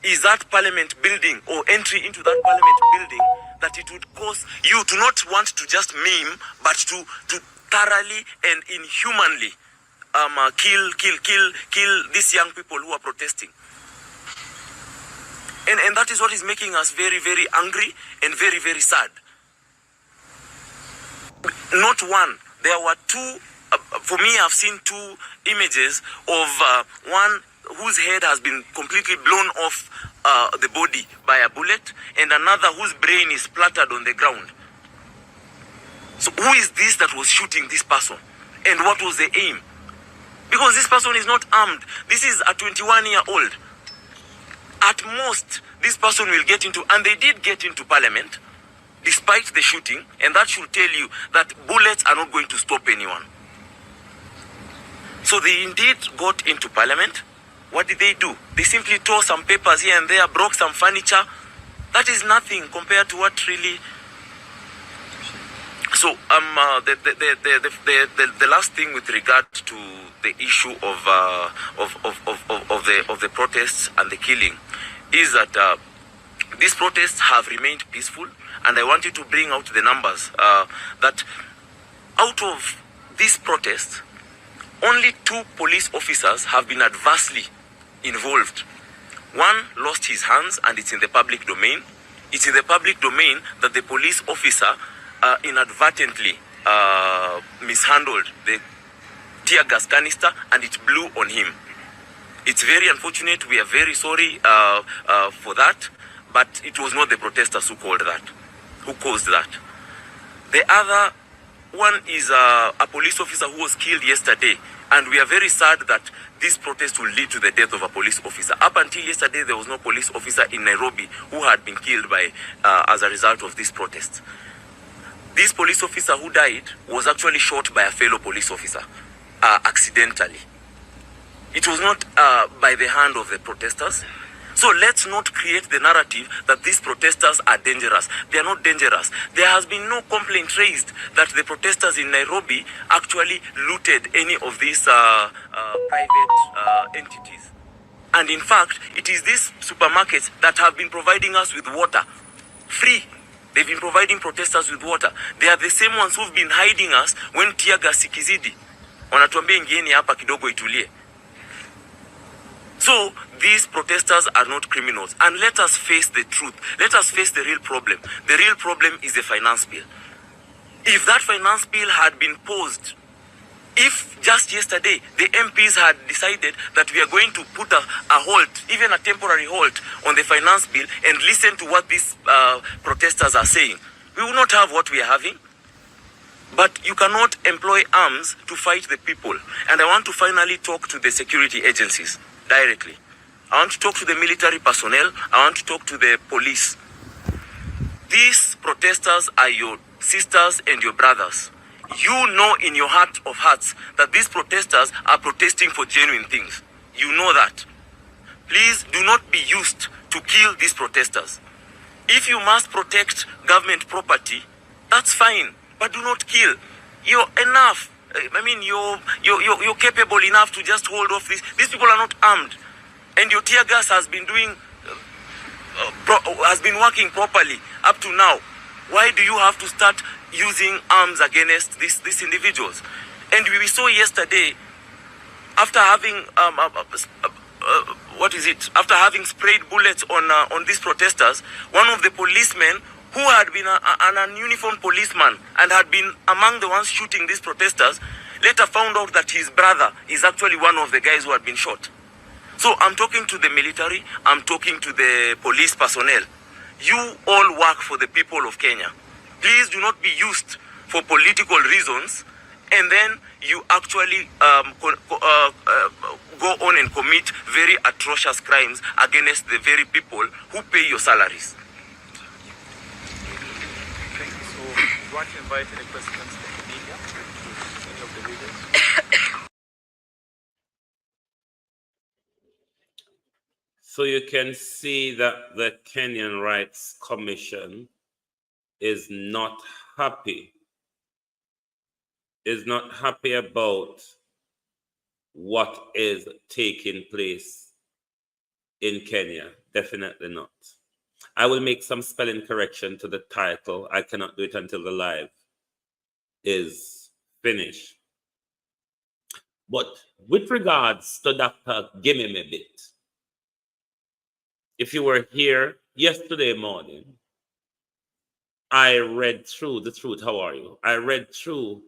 is that parliament building or entry into that parliament building that it would cause you to not want to just meme, but to thoroughly and inhumanly kill these young people who are protesting. And that is what is making us very, very angry and very, very sad. Not one. There were two, for me, I've seen two images of one whose head has been completely blown off the body by a bullet, and another whose brain is splattered on the ground. So who is this that was shooting this person? And what was the aim? Because this person is not armed. This is a 21-year-old. At most, this person will get into, and they did get into parliament, despite the shooting, and that should tell you that bullets are not going to stop anyone. So they indeed got into parliament. What did they do? They simply tore some papers here and there, broke some furniture. That is nothing compared to what really. So the last thing with regard to the issue of the protests and the killing is that these protests have remained peaceful, and I want you to bring out the numbers that out of these protests, only 2 police officers have been adversely involved. One lost his hands, and it's in the public domain. It's in the public domain that the police officer inadvertently mishandled the tear gas canister, and it blew on him. It's very unfortunate. We are very sorry for that, but it was not the protesters who caused that. The other one is a police officer who was killed yesterday, and we are very sad that this protest will lead to the death of a police officer. Up until yesterday, there was no police officer in Nairobi who had been killed by as a result of this protest. This police officer who died was actually shot by a fellow police officer accidentally. It was not by the hand of the protesters. So let's not create the narrative that these protesters are dangerous. They are not dangerous. There has been no complaint raised that the protesters in Nairobi actually looted any of these private entities. And in fact, it is these supermarkets that have been providing us with water free. They've been providing protesters with water. They are the same ones who've been hiding us when tear gas ikizidi. Wanatuambia ingieni hapa kidogo itulie. So these protesters are not criminals. And let us face the truth. Let us face the real problem. The real problem is the finance bill. If that finance bill had been paused, if just yesterday the MPs had decided that we are going to put a halt, even a temporary halt on the finance bill and listen to what these protesters are saying, we will not have what we are having. But you cannot employ arms to fight the people. And I want to finally talk to the security agencies directly. I want to talk to the military personnel. I want to talk to the police. These protesters are your sisters and your brothers. You know in your heart of hearts that these protesters are protesting for genuine things. You know that. Please do not be used to kill these protesters. If you must protect government property, that's fine, but do not kill. You're enough. I mean, you're capable enough to just hold off this. These people are not armed, and your tear gas has been working properly up to now. Why do you have to start using arms against these individuals? And we saw yesterday, after having after having sprayed bullets on these protesters, one of the policemen who had been an uniformed policeman and had been among the ones shooting these protesters, later found out that his brother is actually one of the guys who had been shot. So I'm talking to the military, I'm talking to the police personnel. You all work for the people of Kenya. Please do not be used for political reasons and then you actually go on and commit very atrocious crimes against the very people who pay your salaries. Okay, so you want to invite any questions from the media, any of the leaders? So you can see that the Kenyan Rights Commission is not happy about what is taking place in Kenya. Definitely not. I will make some spelling correction to the title. I cannot do it until the live is finished. But with regards to Dr. Gimme Me Bit, if you were here yesterday morning, I read through the truth. How are you? I read through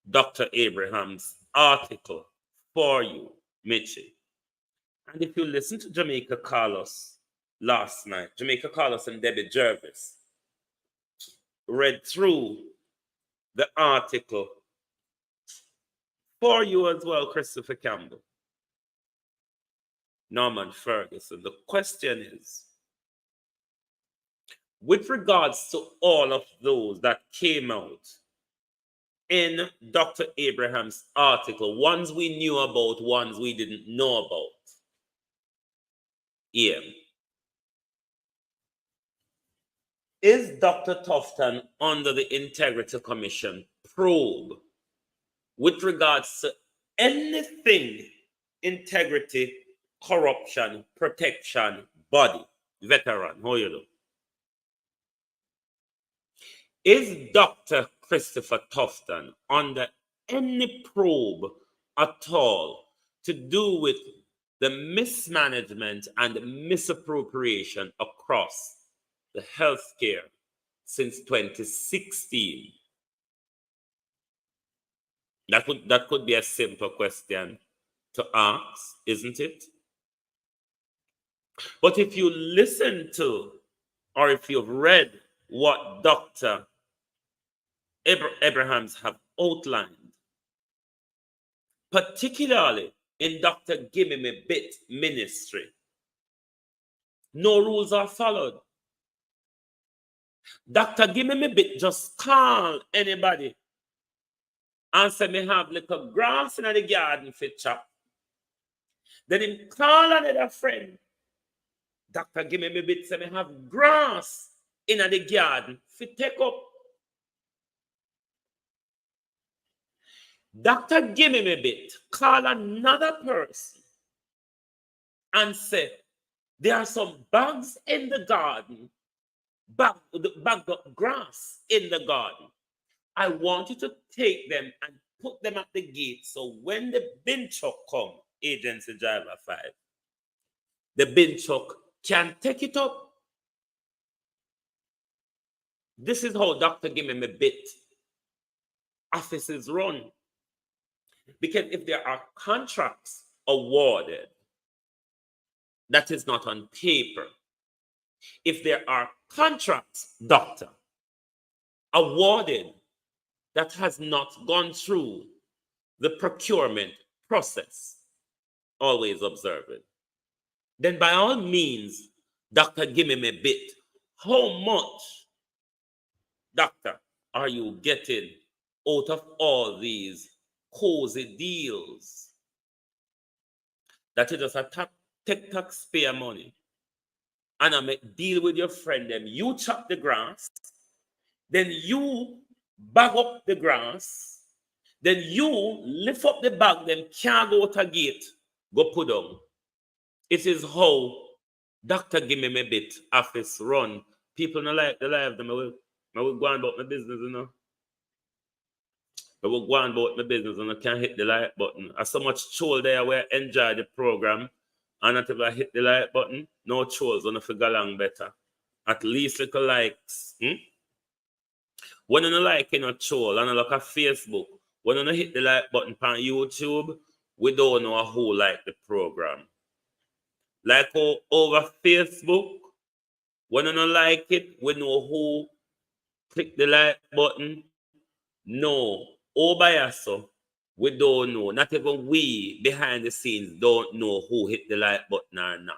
Dr. Abraham's article for you, Mitchie. And if you listen to Jamaica Carlos last night, Jamaica Carlos and Debbie Jervis read through the article for you as well, Christopher Campbell, Norman Ferguson. The question is, with regards to all of those that came out in Dr. Abraham's article, ones we knew about, ones we didn't know about. Ian, is Dr. Tufton under the Integrity Commission probe with regards to anything integrity, corruption, protection, body, veteran? How you do? Is Dr. Christopher Tufton under any probe at all to do with the mismanagement and misappropriation across the healthcare since 2016? That could be a simple question to ask, isn't it? But if you listen to, or if you've read what Dr. Abrahams have outlined, particularly in Dr. Gimme Me Bit ministry, no rules are followed. Dr. Gimme Me Bit just call anybody and say me have little grass in the garden for chop. Then him call another friend Doctor, give me bit, say me have grass in the garden. Fi take up. Doctor, give me bit. Call another person and say, there are some bugs in the garden, bagged up grass in the garden. I want you to take them and put them at the gate. So when the bin truck come, agency driver 5, the bin truck can take it up. This is how Dr. Give Me Bit offices run. Because if there are contracts awarded, that is not on paper. If there are contracts, doctor, awarded that has not gone through the procurement process, always observe it, then by all means, doctor, give me a bit. How much, doctor, are you getting out of all these cozy deals that you just take taxpayer money and I make deal with your friend, them you chop the grass, then you bag up the grass, then you lift up the bag, then can't go to a gate, go put down. It is how Dr. Give Me Bit office run. People don't like the life, I will go on about my business, you know. I will go on about my business and I can't hit the like button. I so much troll there where I enjoy the program. And until I hit the like button, no trolls gonna figure along better. At least little likes. When you like in a troll and look at Facebook, when you hit the like button on YouTube, we don't know who like the program. Like over Facebook, when you like it, we know who click the like button. No, Obayaso, we don't know. Not even we behind the scenes don't know who hit the like button or not.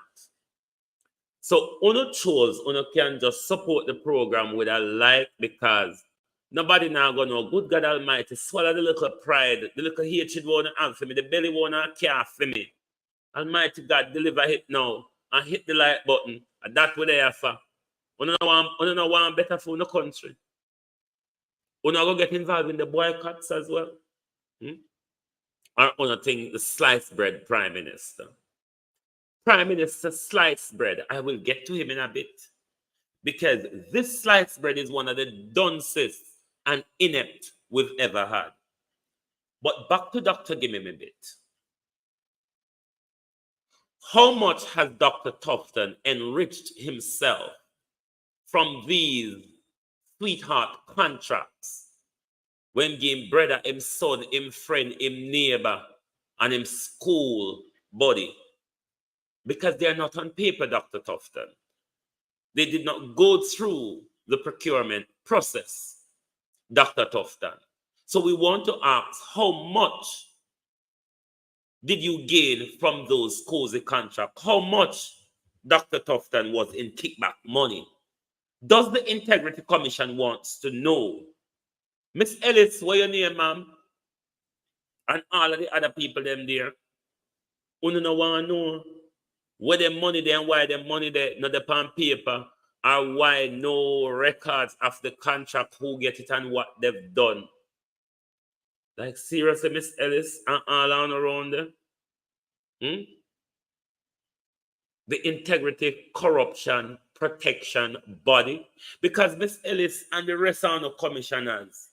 So uno chose, uno can just support the program with a like because nobody now gonna know. Good God Almighty, swallow the little pride, the little hatred wanna have for me, the belly wanna care for me. Almighty God, deliver it now and hit the like button. And that's what they are for. Uno no want better for the country. We're not going to get involved in the boycotts as well. Or on thing, the sliced bread prime minister. Prime Minister sliced bread, I will get to him in a bit. Because this sliced bread is one of the duncest and inept we've ever had. But back to Dr. Give Me Bit. How much has Dr. Tufton enriched himself from these sweetheart contracts when him brother, him son, him friend, him neighbor, and him school buddy? Because they are not on paper, Dr. Tufton. They did not go through the procurement process, Dr. Tufton. So we want to ask, how much did you gain from those cozy contracts? How much, Dr. Tufton, was in kickback money? Does the Integrity Commission wants to know? Miss Ellis, what your name, ma'am? And all of the other people them there. You don't want to know where the money there and why the money there not on paper, or why no records of the contract, who get it and what they've done. Like seriously, Miss Ellis and all on around there. The Integrity Corruption Protection Body, because Miss Ellis and the rest of the commissioners,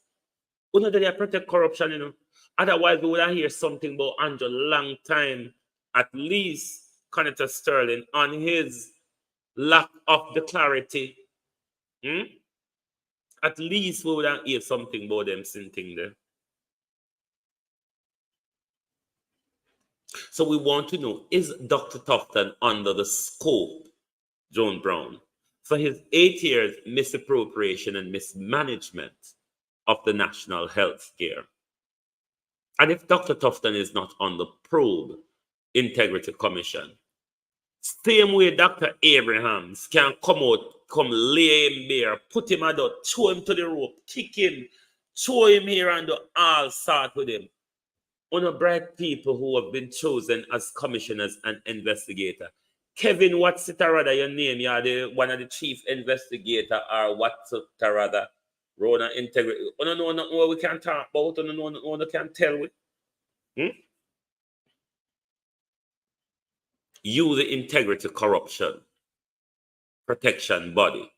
you know, they protect corruption, you know. Otherwise, we would have heard something about Andrew LUNCHTIME, at least Conetta Sterling, on his lack of the clarity. At least we would have heard something about them sitting there. So we want to know, is Dr. Tufton under the scope, Joan Brown, for his 8 years misappropriation and mismanagement of the national health care? And if Dr. Tufton is not on the probe Integrity Commission, same way Dr. Abrahams can come out, come lay him there, put him out, throw him to the rope, kick him, throw him here and do all start with him. Bright people who have been chosen as commissioners and investigators Kevin, what's it rather your name? You're the one of the chief investigator, or what's it rather? Rona integrity. Oh, no, no, no, what we can talk about. Oh, no, no, no, no, can tell we. You, the integrity corruption protection body,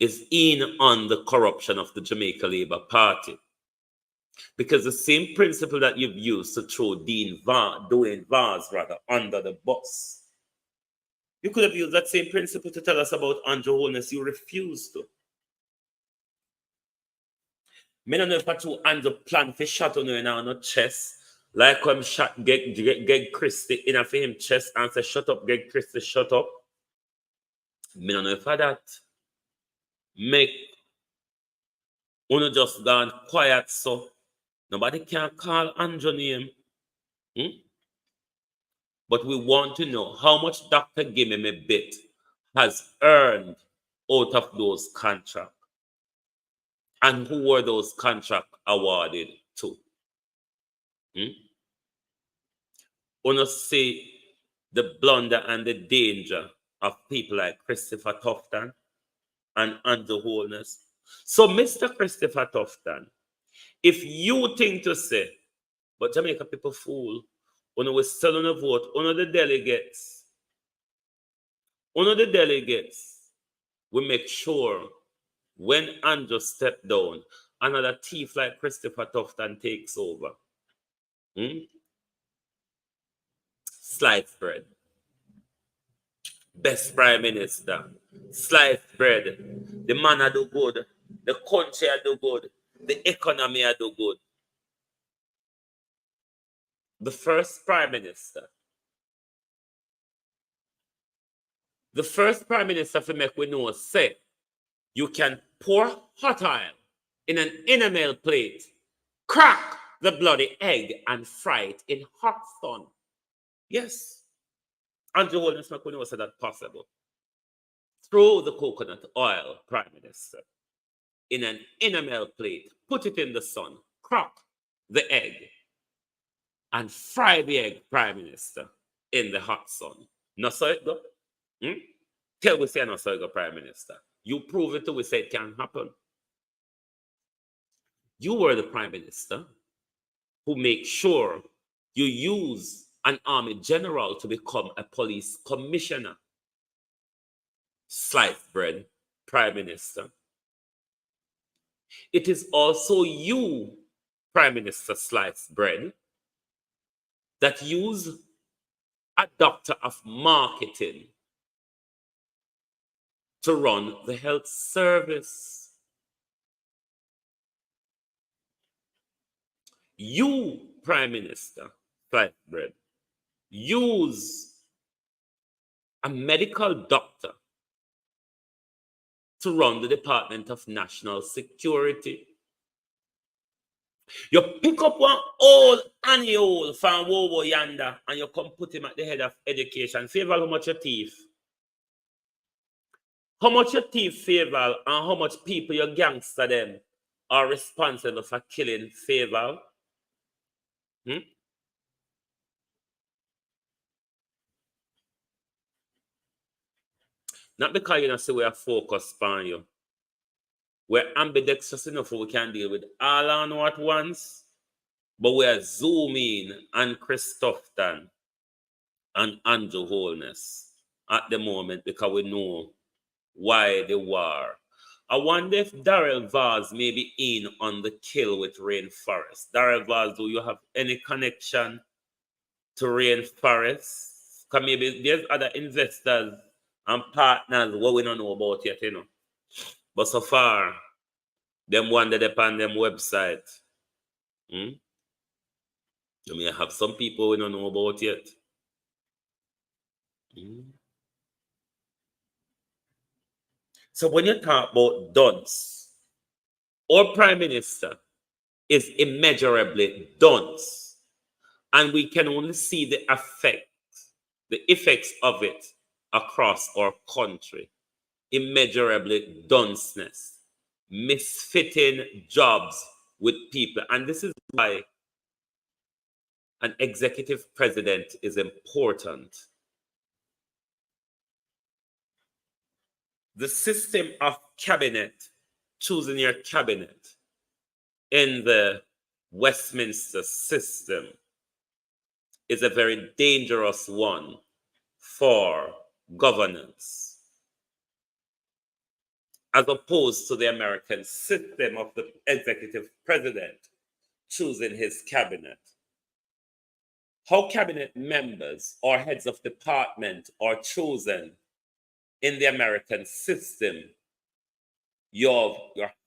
is in on the corruption of the Jamaica Labour Party. Because the same principle that you've used to throw Dwayne Vaz under the bus, you could have used that same principle to tell us about Andrew Holness. You refused to. I don't know if I two Andrew plan for shot on you in our chest, like when shot Greg Christie in for him chest and say, shut up, Greg Christie, shut up. I don't know if I that make Uno just gone quiet so nobody can call Andrew name. But we want to know how much Dr. Gimme Bit has earned out of those contracts. And who were those contracts awarded to? Uno see the blunder and the danger of people like Christopher Tufton and Andrew Holness. So, Mr. Christopher Tufton, if you think to say, but Jamaica people fool, Uno will still on a vote, Uno the delegates, we make sure when Andrew step down, another thief like Christopher Tufton takes over. Sliced bread. Best Prime Minister. Sliced bread. The man a do good. The country a do good. The economy a do good. The first Prime Minister. The first Prime Minister for make we know say you can pour hot oil in an enamel plate, crack the bloody egg and fry it in hot sun. Yes. Andrew Holness make we know say that possible. Throw the coconut oil, Prime Minister, in an enamel plate, put it in the sun, crack the egg, and fry the egg, Prime Minister, in the hot sun. No so it go? Tell we say no so it go, Prime Minister. You prove it till we say it can happen. You were the Prime Minister who make sure you use an army general to become a police commissioner. Sliced bread, Prime Minister. It is also you, Prime Minister Sliced Bread, that use a doctor of marketing to run the health service. You, Prime Minister Sliced Bread, use a medical doctor to run the Department of National Security. You pick up one old annual from Wowo yonder and you come put him at the head of education. Favor how much you thief? How much you thief, Favor, and how much people you gangster them are responsible for killing Favor? Not because you know say we are focused on you. We're ambidextrous enough we can deal with all on at once, but we are zooming on Chris Tufton and Andrew Holness at the moment because we know why they were. I wonder if Darrell Vaz may be in on the kill with Rainforest. Darrell Vaz, do you have any connection to Rainforest? Because maybe there's other investors and partners what we don't know about yet, you know. But so far, them wandered upon them website. You may have some people we don't know about yet. So when you talk about dunce, our Prime Minister is immeasurably dunce. And we can only see the effects of it across our country. Immeasurably dunceness, misfitting jobs with people. And this is why an executive president is important. the system of cabinet, choosing your cabinet in the Westminster system is a very dangerous one for governance, as opposed to the American system of the executive president choosing his cabinet. How cabinet members or heads of department are chosen in the American system, you're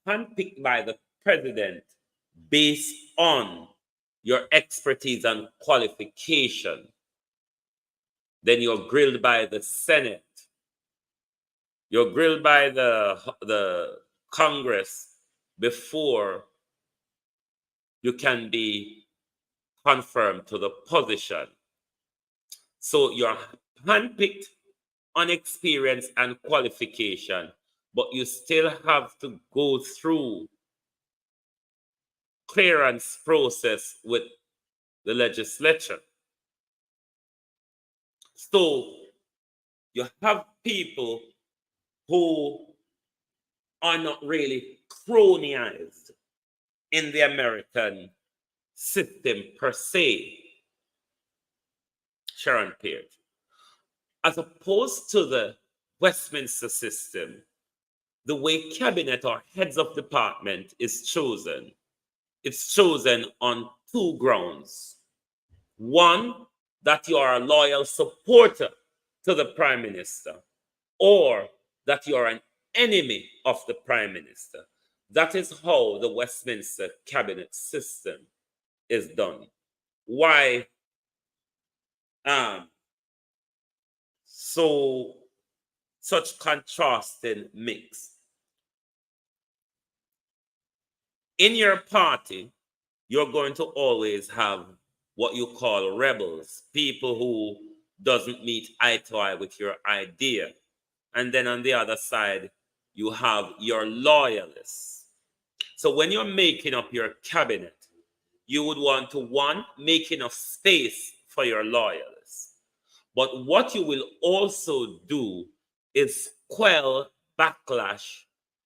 handpicked by the president based on your expertise and qualification. Then you're grilled by the Senate. You're grilled by the Congress before you can be confirmed to the position. So you're handpicked on experience and qualification, but you still have to go through clearance process with the legislature. So you have people who are not really cronyized in the American system per se, Sharon Pearce, as opposed to the Westminster system. The way cabinet or heads of department is chosen, it's chosen on two grounds. One, that you are a loyal supporter to the prime minister, or that you are an enemy of the prime minister. That is how the Westminster cabinet system is done. Why so such contrasting mix? In your party, you're going to always have what you call rebels, people who doesn't meet eye to eye with your idea. And then on the other side, you have your loyalists. So when you're making up your cabinet, you would want to, one, make enough space for your loyalists. But what you will also do is quell backlash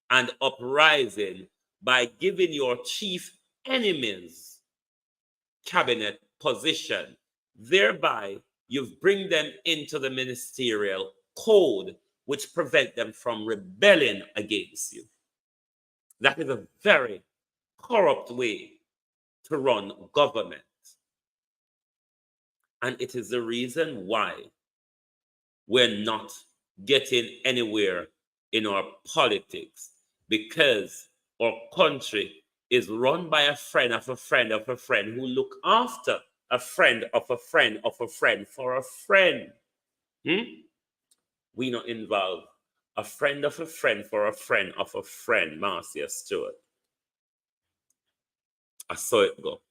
and uprising by giving your chief enemies cabinet position. Thereby, you bring them into the ministerial code, which prevent them from rebelling against you. That is a very corrupt way to run government. And it is the reason why we're not getting anywhere in our politics, because our country is run by a friend of a friend of a friend who look after a friend of a friend of a friend for a friend. We not involve a friend of a friend for a friend of a friend, Marcia Stewart. I saw it go.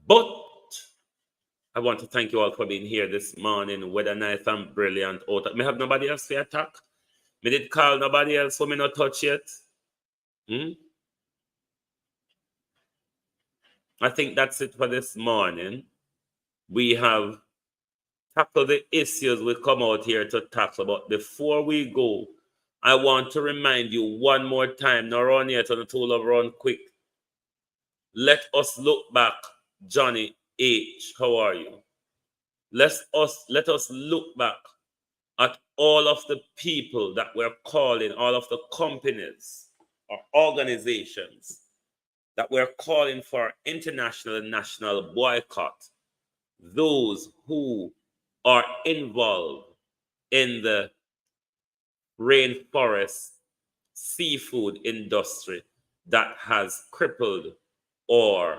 But I want to thank you all for being here this morning. Weather nice and brilliant. Me have nobody else to attack. Me did call nobody else, so me not touch yet. I think that's it for this morning. We have tackled the issues we come out here to tackle. But before we go, I want to remind you one more time, now run here to the tool of run quick. Let us look back. Johnny H., how are you? Let us look back at all of the people that we're calling, all of the companies or organizations that we're calling for international and national boycott. Those who are involved in the rainforest seafood industry that has crippled our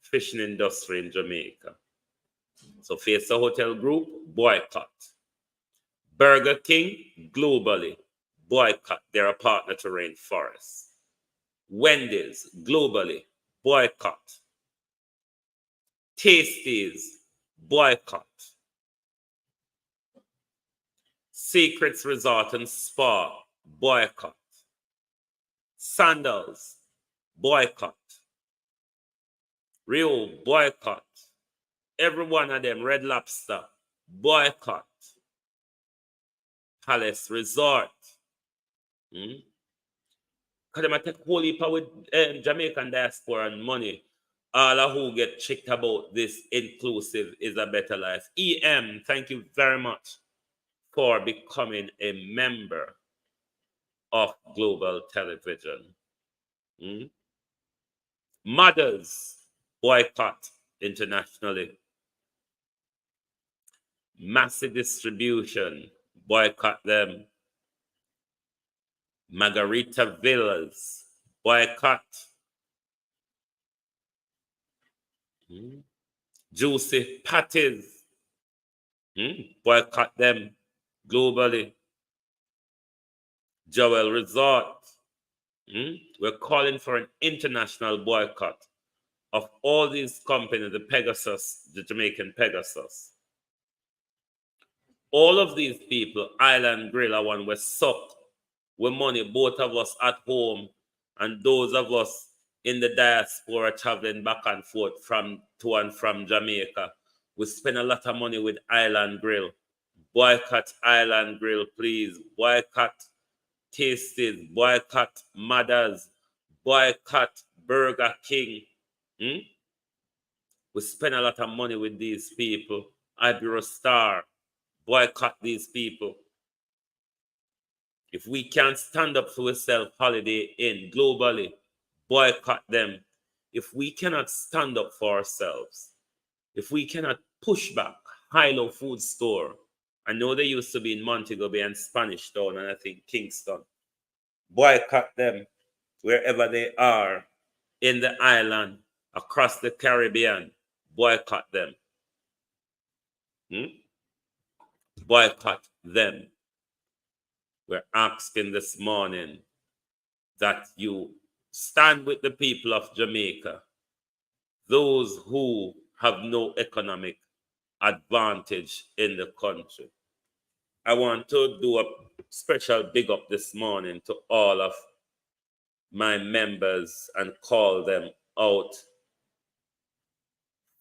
fishing industry in Jamaica. So Face the Hotel Group, boycott. Burger King, globally, boycott. They're a partner to rainforest. Wendy's, globally, boycott. Tasties, boycott. Secrets Resort and Spa, boycott. Sandals, boycott. Rio, boycott. Every one of them, Red Lobster, boycott. Palace Resort. Because they take whole heap with Jamaican diaspora and money. All of who get checked about this inclusive is a better life. EM, thank you very much for becoming a member of Global Television. Mothers boycott internationally. Massive distribution, boycott them. Margarita Villas, boycott. Juicy Patties, boycott them globally. Joel Resort, we're calling for an international boycott of all these companies, the Pegasus, the Jamaican Pegasus. All of these people, Island Grill, are one, were sucked with money, both of us at home and those of us in the diaspora traveling back and forth to and from Jamaica. We spend a lot of money with Island Grill. Boycott Island Grill, please. Boycott Tasties. Boycott Mothers. Boycott Burger King. We spend a lot of money with these people. Ibero Star. Boycott these people. If we can't stand up for ourselves, Holiday Inn, globally, boycott them. If we cannot stand up for ourselves, if we cannot push back High-Low Food Store, I know they used to be in Montego Bay and Spanish Town and I think Kingston, boycott them wherever they are in the island, across the Caribbean, boycott them. Boycott them. We're asking this morning that you stand with the people of Jamaica, those who have no economic advantage in the country. I want to do a special big up this morning to all of my members and call them out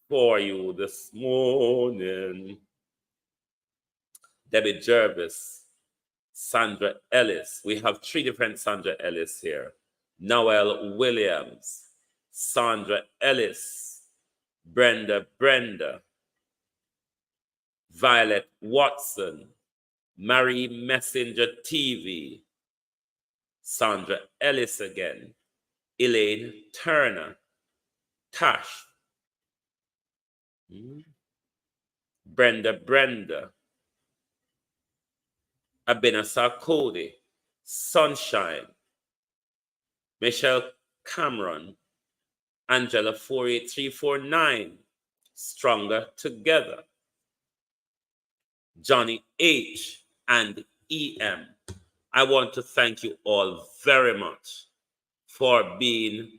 for you this morning. Debbie Jervis, Sandra Ellis. We have 3 different Sandra Ellis here. Noel Williams, Sandra Ellis, Brenda, Violet Watson, Marie Messenger TV, Sandra Ellis again, Elaine Turner, Tash, Brenda, Abenasa Cody, Sunshine, Michelle Cameron, Angela 48349, Stronger Together, Johnny H. and EM. I want to thank you all very much for being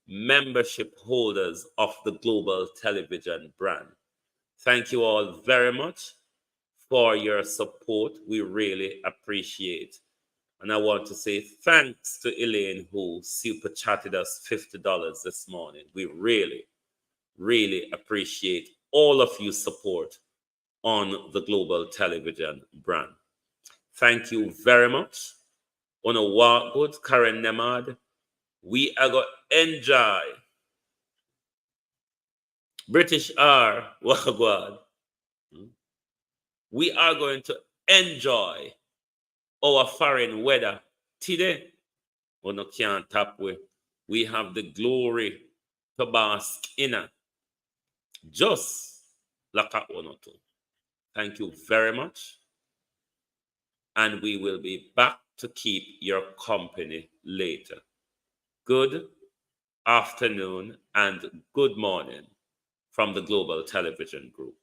membership holders of the Global Television brand. Thank you all very much for your support. We really appreciate. And I want to say thanks to Elaine who super chatted us $50 this morning. We really, really appreciate all of your support on the Global Television brand. Thank you very much. On a walk good, Karen Nemad. We are going to enjoy British R. Wagwan. We are going to enjoy our foreign weather today. We no can't tap with. We have the glory to bask in it. Just like a one or two. Thank you very much. And we will be back to keep your company later. Good afternoon and good morning from the Global Television Group.